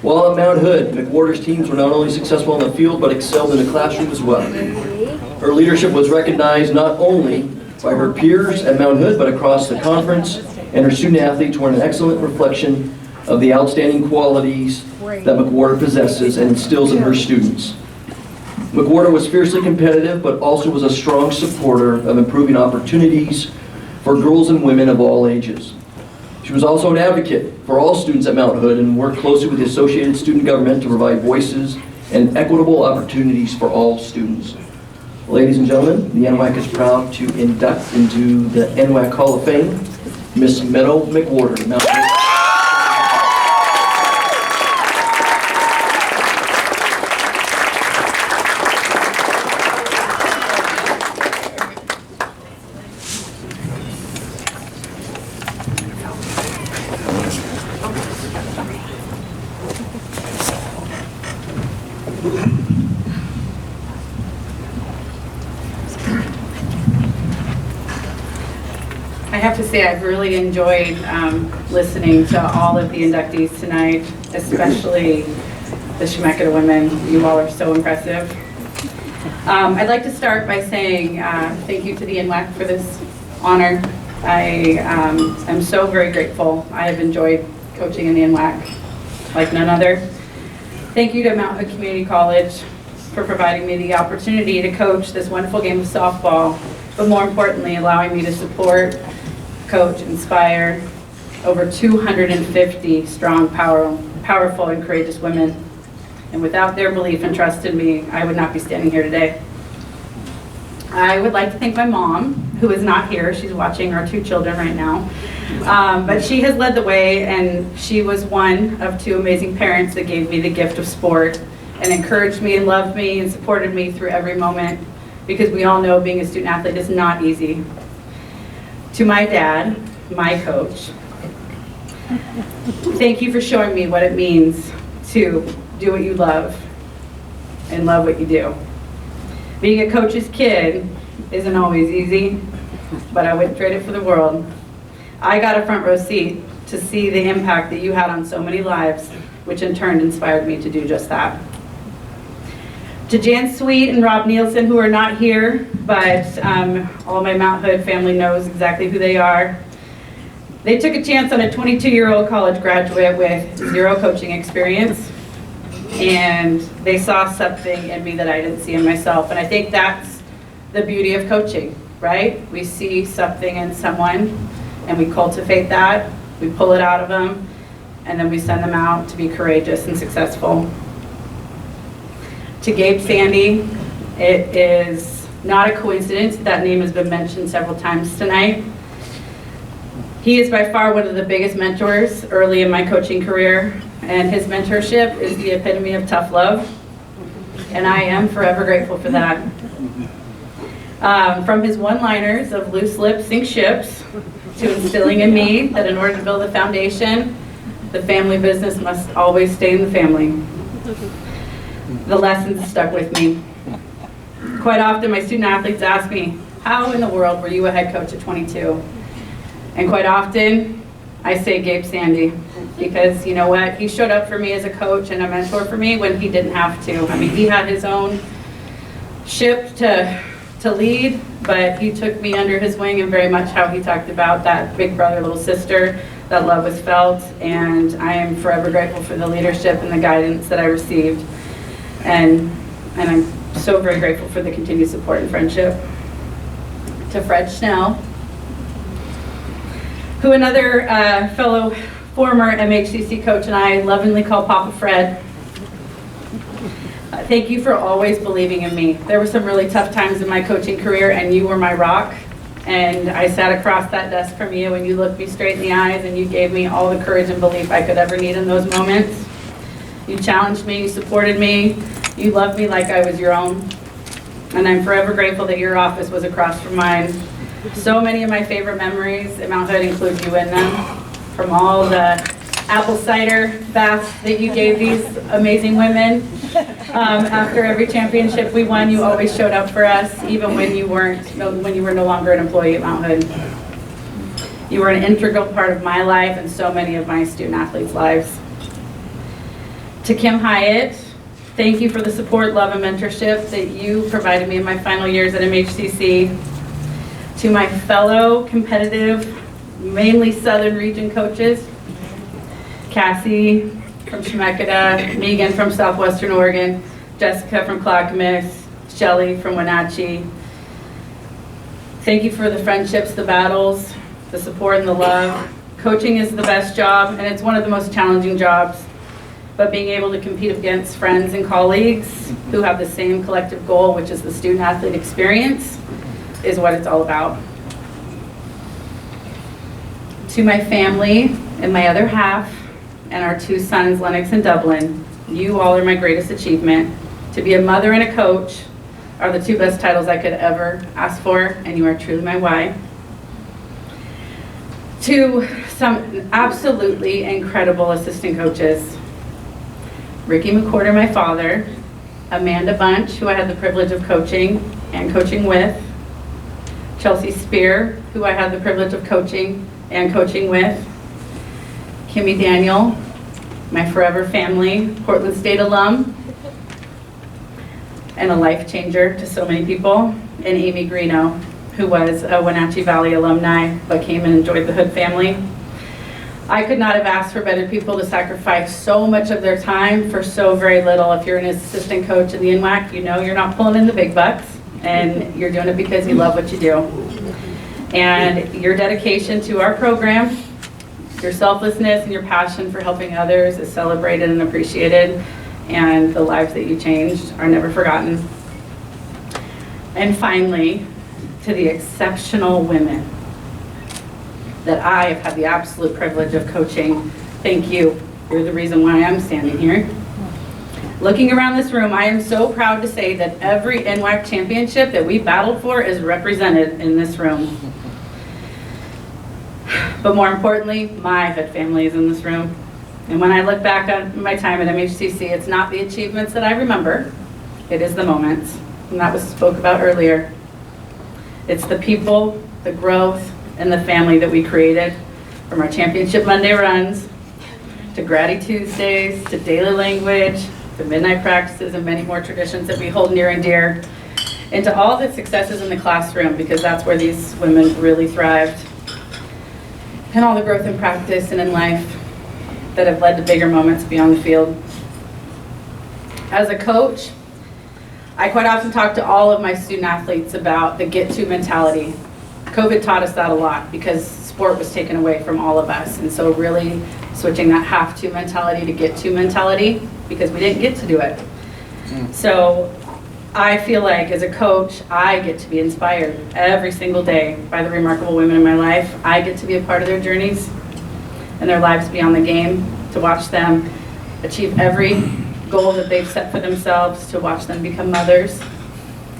While at Mount Hood, McWhorter's teams were not only successful on the field, but excelled in the classroom as well. Her leadership was recognized not only by her peers at Mount Hood, but across the conference, and her student athletes were an excellent reflection of the outstanding qualities that McWhorter possesses and instills in her students. McWhorter was fiercely competitive, but also was a strong supporter of improving opportunities for girls and women of all ages. She was also an advocate for all students at Mount Hood and worked closely with the Associated Student Government to provide voices and equitable opportunities for all students. Ladies and gentlemen, the NWAC is proud to induct into the NWAC Hall of Fame Miss Meadow McWhorter, Mount Hood. I have to say I've really enjoyed listening to all of the inductees tonight, especially the Chemeketa women. You all are so impressive. I'd like to start by saying thank you to the NWAC for this honor. I am so very grateful. I have enjoyed coaching in the NWAC like none other. Thank you to Mount Hood Community College for providing me the opportunity to coach this wonderful game of softball, but more importantly, allowing me to support, coach, inspire over 250 strong, powerful, and courageous women. And without their belief and trust in me, I would not be standing here today. I would like to thank my mom, who is not here. She's watching our 2 children right now. But she has led the way, and she was one of 2 amazing parents that gave me the gift of sport and encouraged me and loved me and supported me through every moment, because we all know being a student athlete is not easy. To my dad, my coach, thank you for showing me what it means to do what you love and love what you do. Being a coach's kid isn't always easy, but I wouldn't trade it for the world. I got a front row seat to see the impact that you had on so many lives, which in turn inspired me to do just that. To Jan Sweet and Rob Nielsen, who are not here, but all my Mount Hood family knows exactly who they are. They took a chance on a 22-year-old college graduate with 0 coaching experience, and they saw something in me that I didn't see in myself. And I think that's the beauty of coaching, right? We see something in someone, and we cultivate that, we pull it out of them, and then we send them out to be courageous and successful. To Gabe Sandy, it is not a coincidence that name has been mentioned several times tonight. He is by far one of the biggest mentors early in my coaching career, and his mentorship is the epitome of tough love, and I am forever grateful for that. From his one-liners of loose lips sink ships, to instilling in me that in order to build a foundation, the family business must always stay in the family. The lessons stuck with me. Quite often my student athletes ask me, how in the world were you a head coach at 22? And quite often I say Gabe Sandy, because you know what? He showed up for me as a coach and a mentor for me when he didn't have to. I mean, he had his own ship to lead, but he took me under his wing, and very much how he talked about that big brother, little sister, that love was felt, and I am forever grateful for the leadership and the guidance that I received. And I'm so very grateful for the continued support and friendship. To Fred Schnell, who another fellow former MHCC coach and I lovingly call Papa Fred. Thank you for always believing in me. There were some really tough times in my coaching career, and you were my rock, And I sat across that desk from you and you looked me straight in the eyes and you gave me all the courage and belief I could ever need in those moments. You challenged me, you supported me, you loved me like I was your own. And I'm forever grateful that your office was across from mine. So many of my favorite memories at Mount Hood include you in them. From all the apple cider baths that you gave these amazing women. After every championship we won, you always showed up for us, even when you were no longer an employee at Mount Hood. You were an integral part of my life and so many of my student athletes' lives. To Kim Hyatt, thank you for the support, love, and mentorship that you provided me in my final years at MHCC. To my fellow competitive, mainly Southern region coaches, Cassie from Chemeketa, Megan from Southwestern Oregon, Jessica from Clackamas, Shelly from Wenatchee. Thank you for the friendships, the battles, the support, and the love. Coaching is the best job, and it's one of the most challenging jobs. But being able to compete against friends and colleagues who have the same collective goal, which is the student-athlete experience, is what it's all about. To my family and my other half, and our two sons, Lennox and Dublin, you all are my greatest achievement. To be a mother and a coach are the two best titles I could ever ask for, and you are truly my why. To some absolutely incredible assistant coaches, Ricky McCorder, my father, Amanda Bunch, who I had the privilege of coaching and coaching with, Chelsea Spear, who I had the privilege of coaching and coaching with, Kimmy Daniel, my forever family, Portland State alum, and a life changer to so many people, and Amy Greeno, who was a Wenatchee Valley alumni but came and enjoyed the Hood family. I could not have asked for better people to sacrifice so much of their time for so very little. If you're an assistant coach in the NWAC, you know you're not pulling in the big bucks, and you're doing it because you love what you do. And your dedication to our program, your selflessness and your passion for helping others is celebrated and appreciated, and the lives that you changed are never forgotten. And finally, to the exceptional women that I have had the absolute privilege of coaching, thank you. You're the reason why I'm standing here. Looking around this room, I am so proud to say that every NWAC championship that we battled for is represented in this room. But more importantly, my Hood family is in this room. And when I look back on my time at MHCC, it's not the achievements that I remember, it is the moments. And that was spoke about earlier. It's the people, the growth, and the family that we created, from our Championship Monday runs, to Gratitude Tuesdays, to daily language, to midnight practices, and many more traditions that we hold near and dear, and to all the successes in the classroom, because that's where these women really thrived, and all the growth in practice and in life that have led to bigger moments beyond the field. As a coach, I quite often talk to all of my student athletes about the get-to mentality. COVID taught us that a lot because sport was taken away from all of us, and so really switching that have-to mentality to get-to mentality, because we didn't get to do it. So I feel like as a coach, I get to be inspired every single day by the remarkable women in my life. I get to be a part of their journeys and their lives beyond the game, to watch them achieve every goal that they've set for themselves, to watch them become mothers,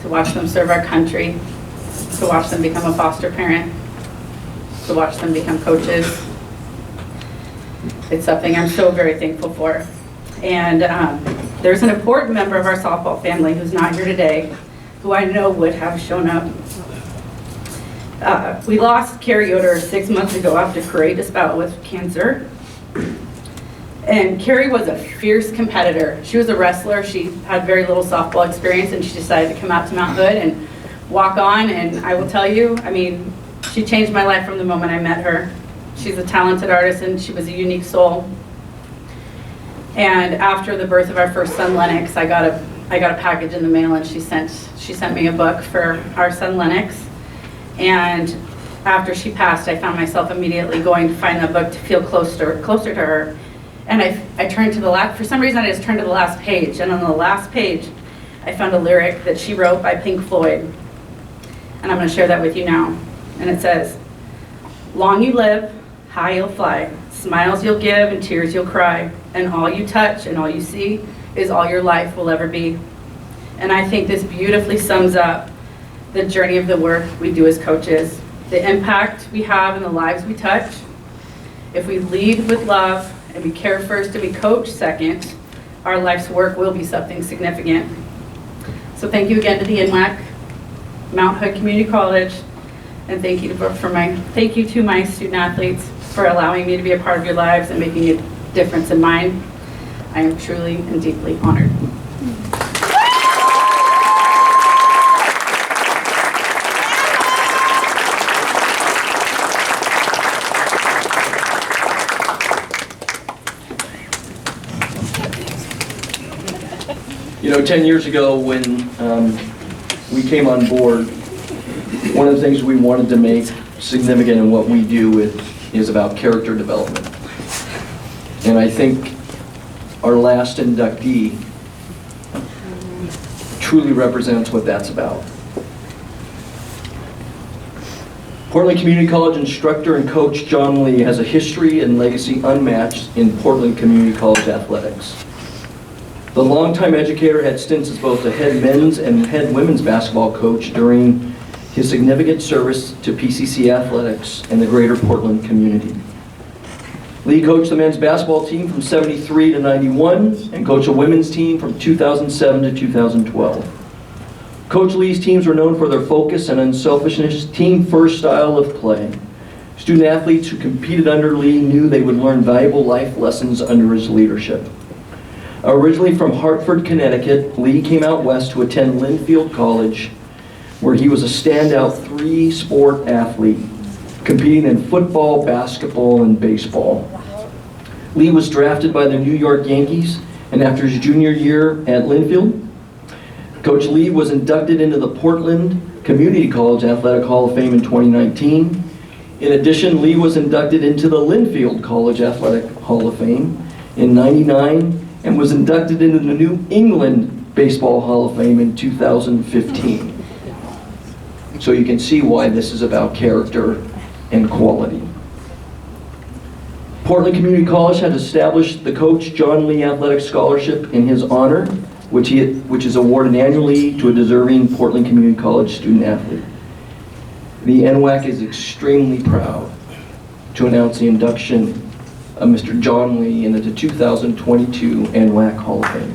to watch them serve our country, to watch them become a foster parent, to watch them become coaches. It's something I'm so very thankful for. And there's an important member of our softball family who's not here today, who I know would have shown up. We lost Carrie Yoder 6 months ago after courageous battle with cancer. And Carrie was a fierce competitor. She was a wrestler. She had very little softball experience, and she decided to come out to Mount Hood and walk on. And I will tell you, I mean, she changed my life from the moment I met her. She's a talented artist, and she was a unique soul. And after the birth of our first son, Lennox, I got a package in the mail, and she sent me a book for our son, Lennox. And after she passed, I found myself immediately going to find that book to feel closer to her. And I turned to the last, for some reason I just turned to the last page, and on the last page, I found a lyric that she wrote by Pink Floyd. And I'm gonna share that with you now. and it says, long you live, high you'll fly, smiles you'll give and tears you'll cry, and all you touch and all you see is all your life will ever be. And I think this beautifully sums up the journey of the work we do as coaches, the impact we have in the lives we touch. If we lead with love and we care first and we coach second, our life's work will be something significant. So thank you again to the NWAC, Mount Hood Community College, and thank you to my student athletes for allowing me to be a part of your lives and making a difference in mine. I am truly and deeply honored. You know, 10 years ago when we came on board, one of the things we wanted to make significant in what we do is about character development. And I think our last inductee truly represents what that's about. Portland Community College instructor and coach John Lee has a history and legacy unmatched in Portland Community College athletics. The longtime educator had stints as both the head men's and head women's basketball coach during his significant service to PCC athletics and the greater Portland community. Lee coached the men's basketball team from '73 to '91 and coached a women's team from 2007 to 2012. Coach Lee's teams were known for their focus and unselfishness, team-first style of play. Student athletes who competed under Lee knew they would learn valuable life lessons under his leadership. Originally from Hartford, Connecticut, Lee came out west to attend Linfield College, where he was a standout three-sport athlete, competing in football, basketball, and baseball. Lee was drafted by the New York Yankees, and after his junior year at Linfield, Coach Lee was inducted into the Portland Community College Athletic Hall of Fame in 2019. In addition, Lee was inducted into the Linfield College Athletic Hall of Fame in '99 and was inducted into the New England Baseball Hall of Fame in 2015. So you can see why this is about character and quality. Portland Community College has established the Coach John Lee Athletic Scholarship in his honor, which is awarded annually to a deserving Portland Community College student athlete. The NWAC is extremely proud to announce the induction of Mr. John Lee into the 2022 NWAC Hall of Fame.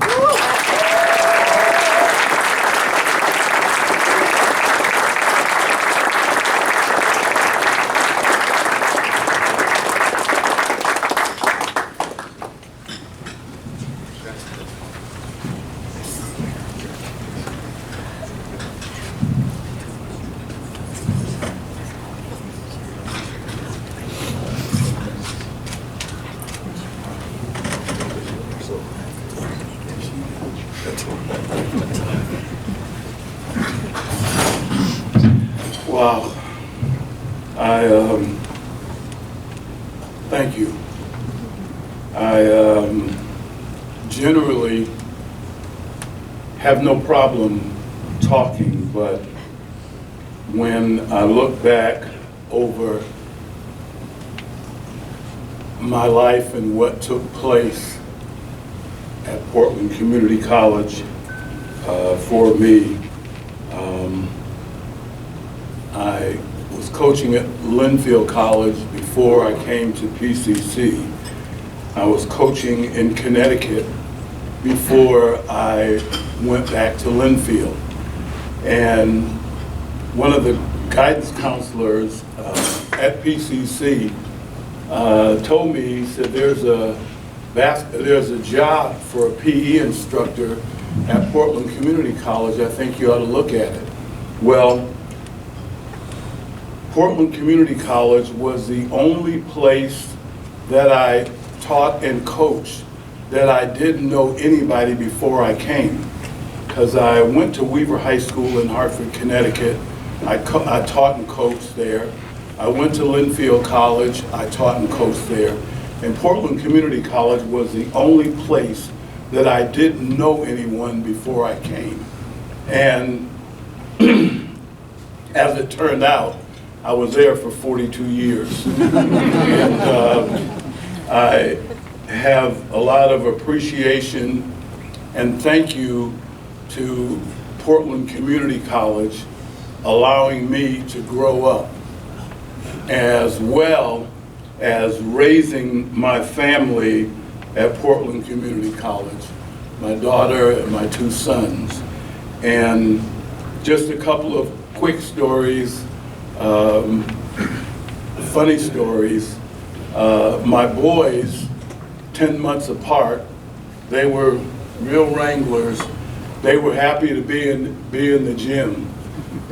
Wow. Thank you. I generally have no problem talking, but when I look back over my life and what took place at Portland Community College for me, I was coaching at Linfield College before I came to PCC. I was coaching in Connecticut before I went back to Linfield. And one of the guidance counselors at PCC told me, he said, there's a job for a PE instructor at Portland Community College. I think you ought to look at it. Well, Portland Community College was the only place that I taught and coached that I didn't know anybody before I came. Because I went to Weaver High School in Hartford, Connecticut. I taught and coached there. I went to Linfield College. I taught and coached there. And Portland Community College was the only place that I didn't know anyone before I came. And as it turned out, I was there for 42 years. And I have a lot of appreciation and thank you to Portland Community College allowing me to grow up, as well as raising my family at Portland Community College, my daughter and my 2 sons. And just a couple of quick stories, funny stories. My boys, 10 months apart, they were real wranglers. They were happy to be in the gym.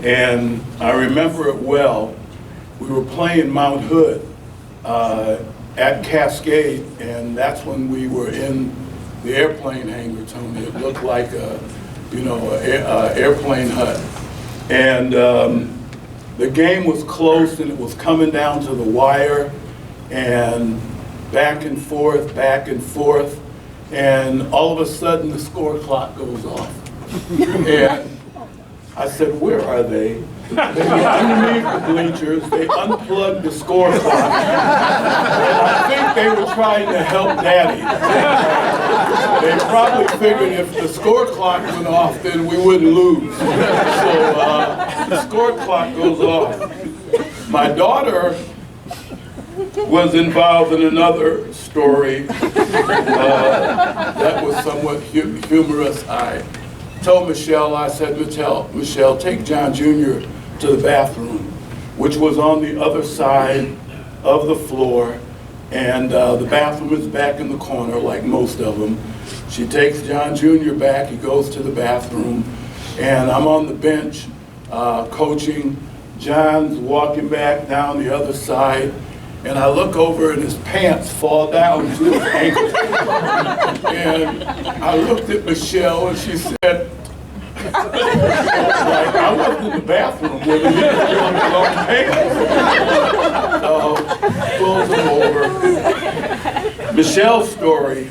And I remember it well. We were playing Mount Hood at Cascade, and that's when we were in the airplane hangar, Tony. It looked like a airplane hut. And the game was close, and it was coming down to the wire, and back and forth, and all of a sudden the score clock goes off. And I said, where are they? They were underneath the bleachers. They unplugged the score clock. And I think they were trying to help Daddy. They probably figured if the score clock went off, then we wouldn't lose. So the score clock goes off. My daughter was involved in another story that was somewhat humorous. I told Michelle, I said, Michelle, take John Jr. to the bathroom, which was on the other side of the floor, and the bathroom is back in the corner, like most of them. She takes John Jr. back, he goes to the bathroom, and I'm on the bench coaching. John's walking back down the other side, and I look over and his pants fall down to his ankles. And I looked at Michelle and she said, like, I wasn't in the bathroom with him, he was on his own pants. Pulls him over. Michelle's story,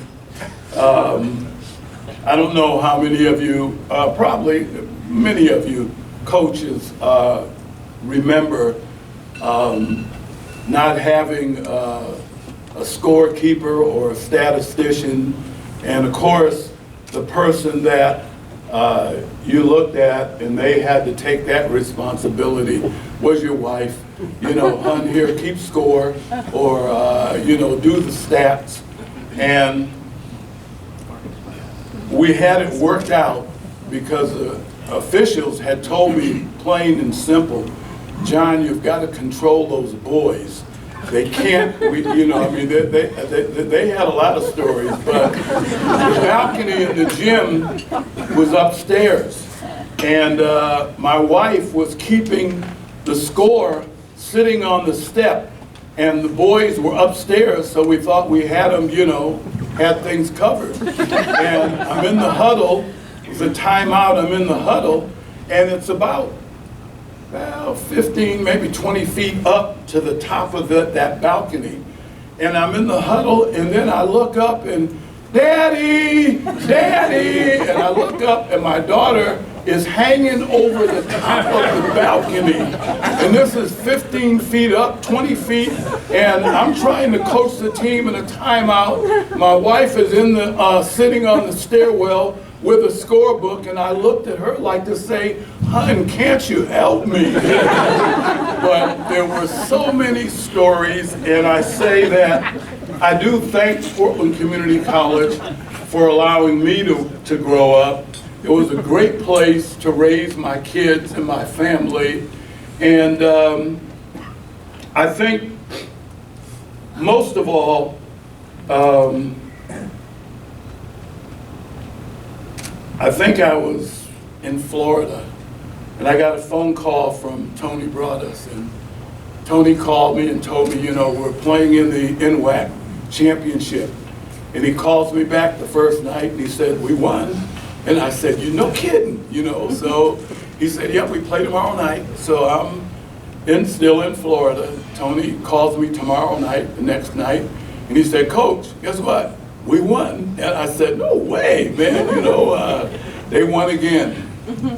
I don't know how many of you, probably many of you coaches remember not having a scorekeeper or a statistician, and of course the person that you looked at and they had to take that responsibility was your wife. You know, hun, here, keep score, or you know, do the stats. And we had it worked out because the officials had told me plain and simple, John, you've got to control those boys. They can't, you know, I mean, they had a lot of stories, but the balcony in the gym was upstairs. And my wife was keeping the score sitting on the step, and the boys were upstairs, so we thought we had them, you know, had things covered. And I'm in the huddle, it's a timeout, I'm in the huddle, and it's about 15, maybe 20 feet up to the top of that balcony. And I'm in the huddle, and then I look up and, Daddy, Daddy! And I look up, and my daughter is hanging over the top of the balcony. And this is 15 feet up, 20 feet, and I'm trying to coach the team in a timeout. My wife is in the sitting on the stairwell with a scorebook, and I looked at her like to say, hun, can't you help me? But there were so many stories, and I say that I do thank Portland Community College for allowing me to grow up. It was a great place to raise my kids and my family, and I think most of all, I think I was in Florida, and I got a phone call from Tony Broadus, and Tony called me and told me, you know, we're playing in the NWAC championship. And he calls me back the first night, and he said, we won. And I said, you're no kidding, you know. So he said, yep, we play tomorrow night. So I'm still in Florida. Tony calls me tomorrow night, the next night, and he said, Coach, guess what? We won. And I said, no way, man, you know, they won again.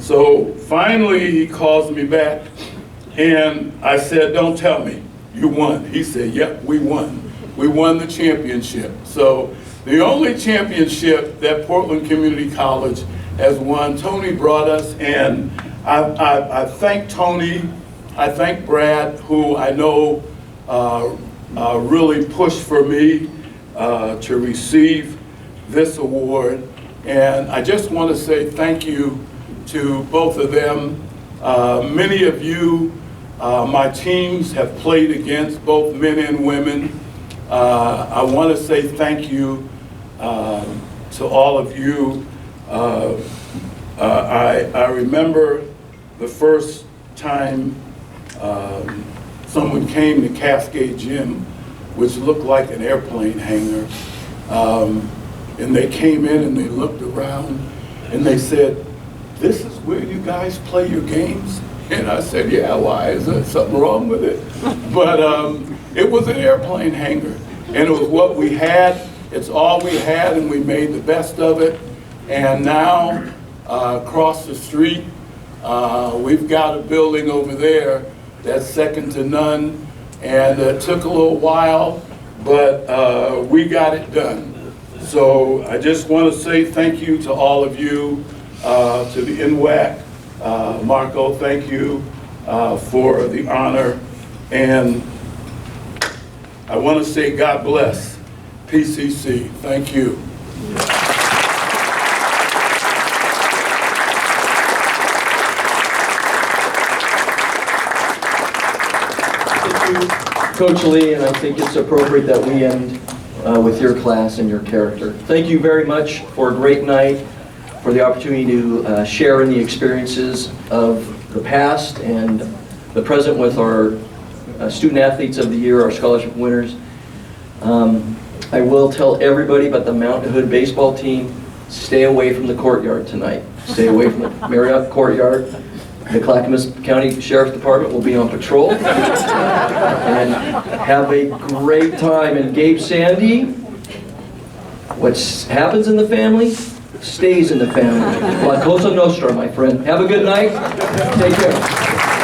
So finally he calls me back And I said, don't tell me, you won. He said, yep, we won. We won the championship. So the only championship that Portland Community College has won, Tony brought us, and I thank Tony, I thank Brad, who I know really pushed for me to receive this award. And I just want to say thank you to both of them. Many of you, my teams have played against, both men and women. I want to say thank you to all of you. I remember the first time someone came to Cascade Gym, which looked like an airplane hangar. And they came in and they looked around and they said, this is where you guys play your games? And I said, yeah, why? Is there something wrong with it? But it was an airplane hangar. And it was what we had. It's all we had, and we made the best of it. And now, across the street, we've got a building over there that's second to none. And it took a little while, but we got it done. So I just want to say thank you to all of you, to the NWAC. Marco, thank you for the honor. And I want to say God bless PCC. Thank you. Coach Lee, and I think it's appropriate that we end with your class and your character. Thank you very much for a great night, for the opportunity to share in the experiences of the past and the present with our student athletes of the year, our scholarship winners. I will tell everybody about the Mountain Hood baseball team, stay away from the courtyard tonight. Stay away from the Marriott courtyard. The Clackamas County Sheriff's Department will be on patrol. And have a great time. And Gabe Sandy, what happens in the family stays in the family. La Cosa Nostra, my friend. Have a good night. Take care.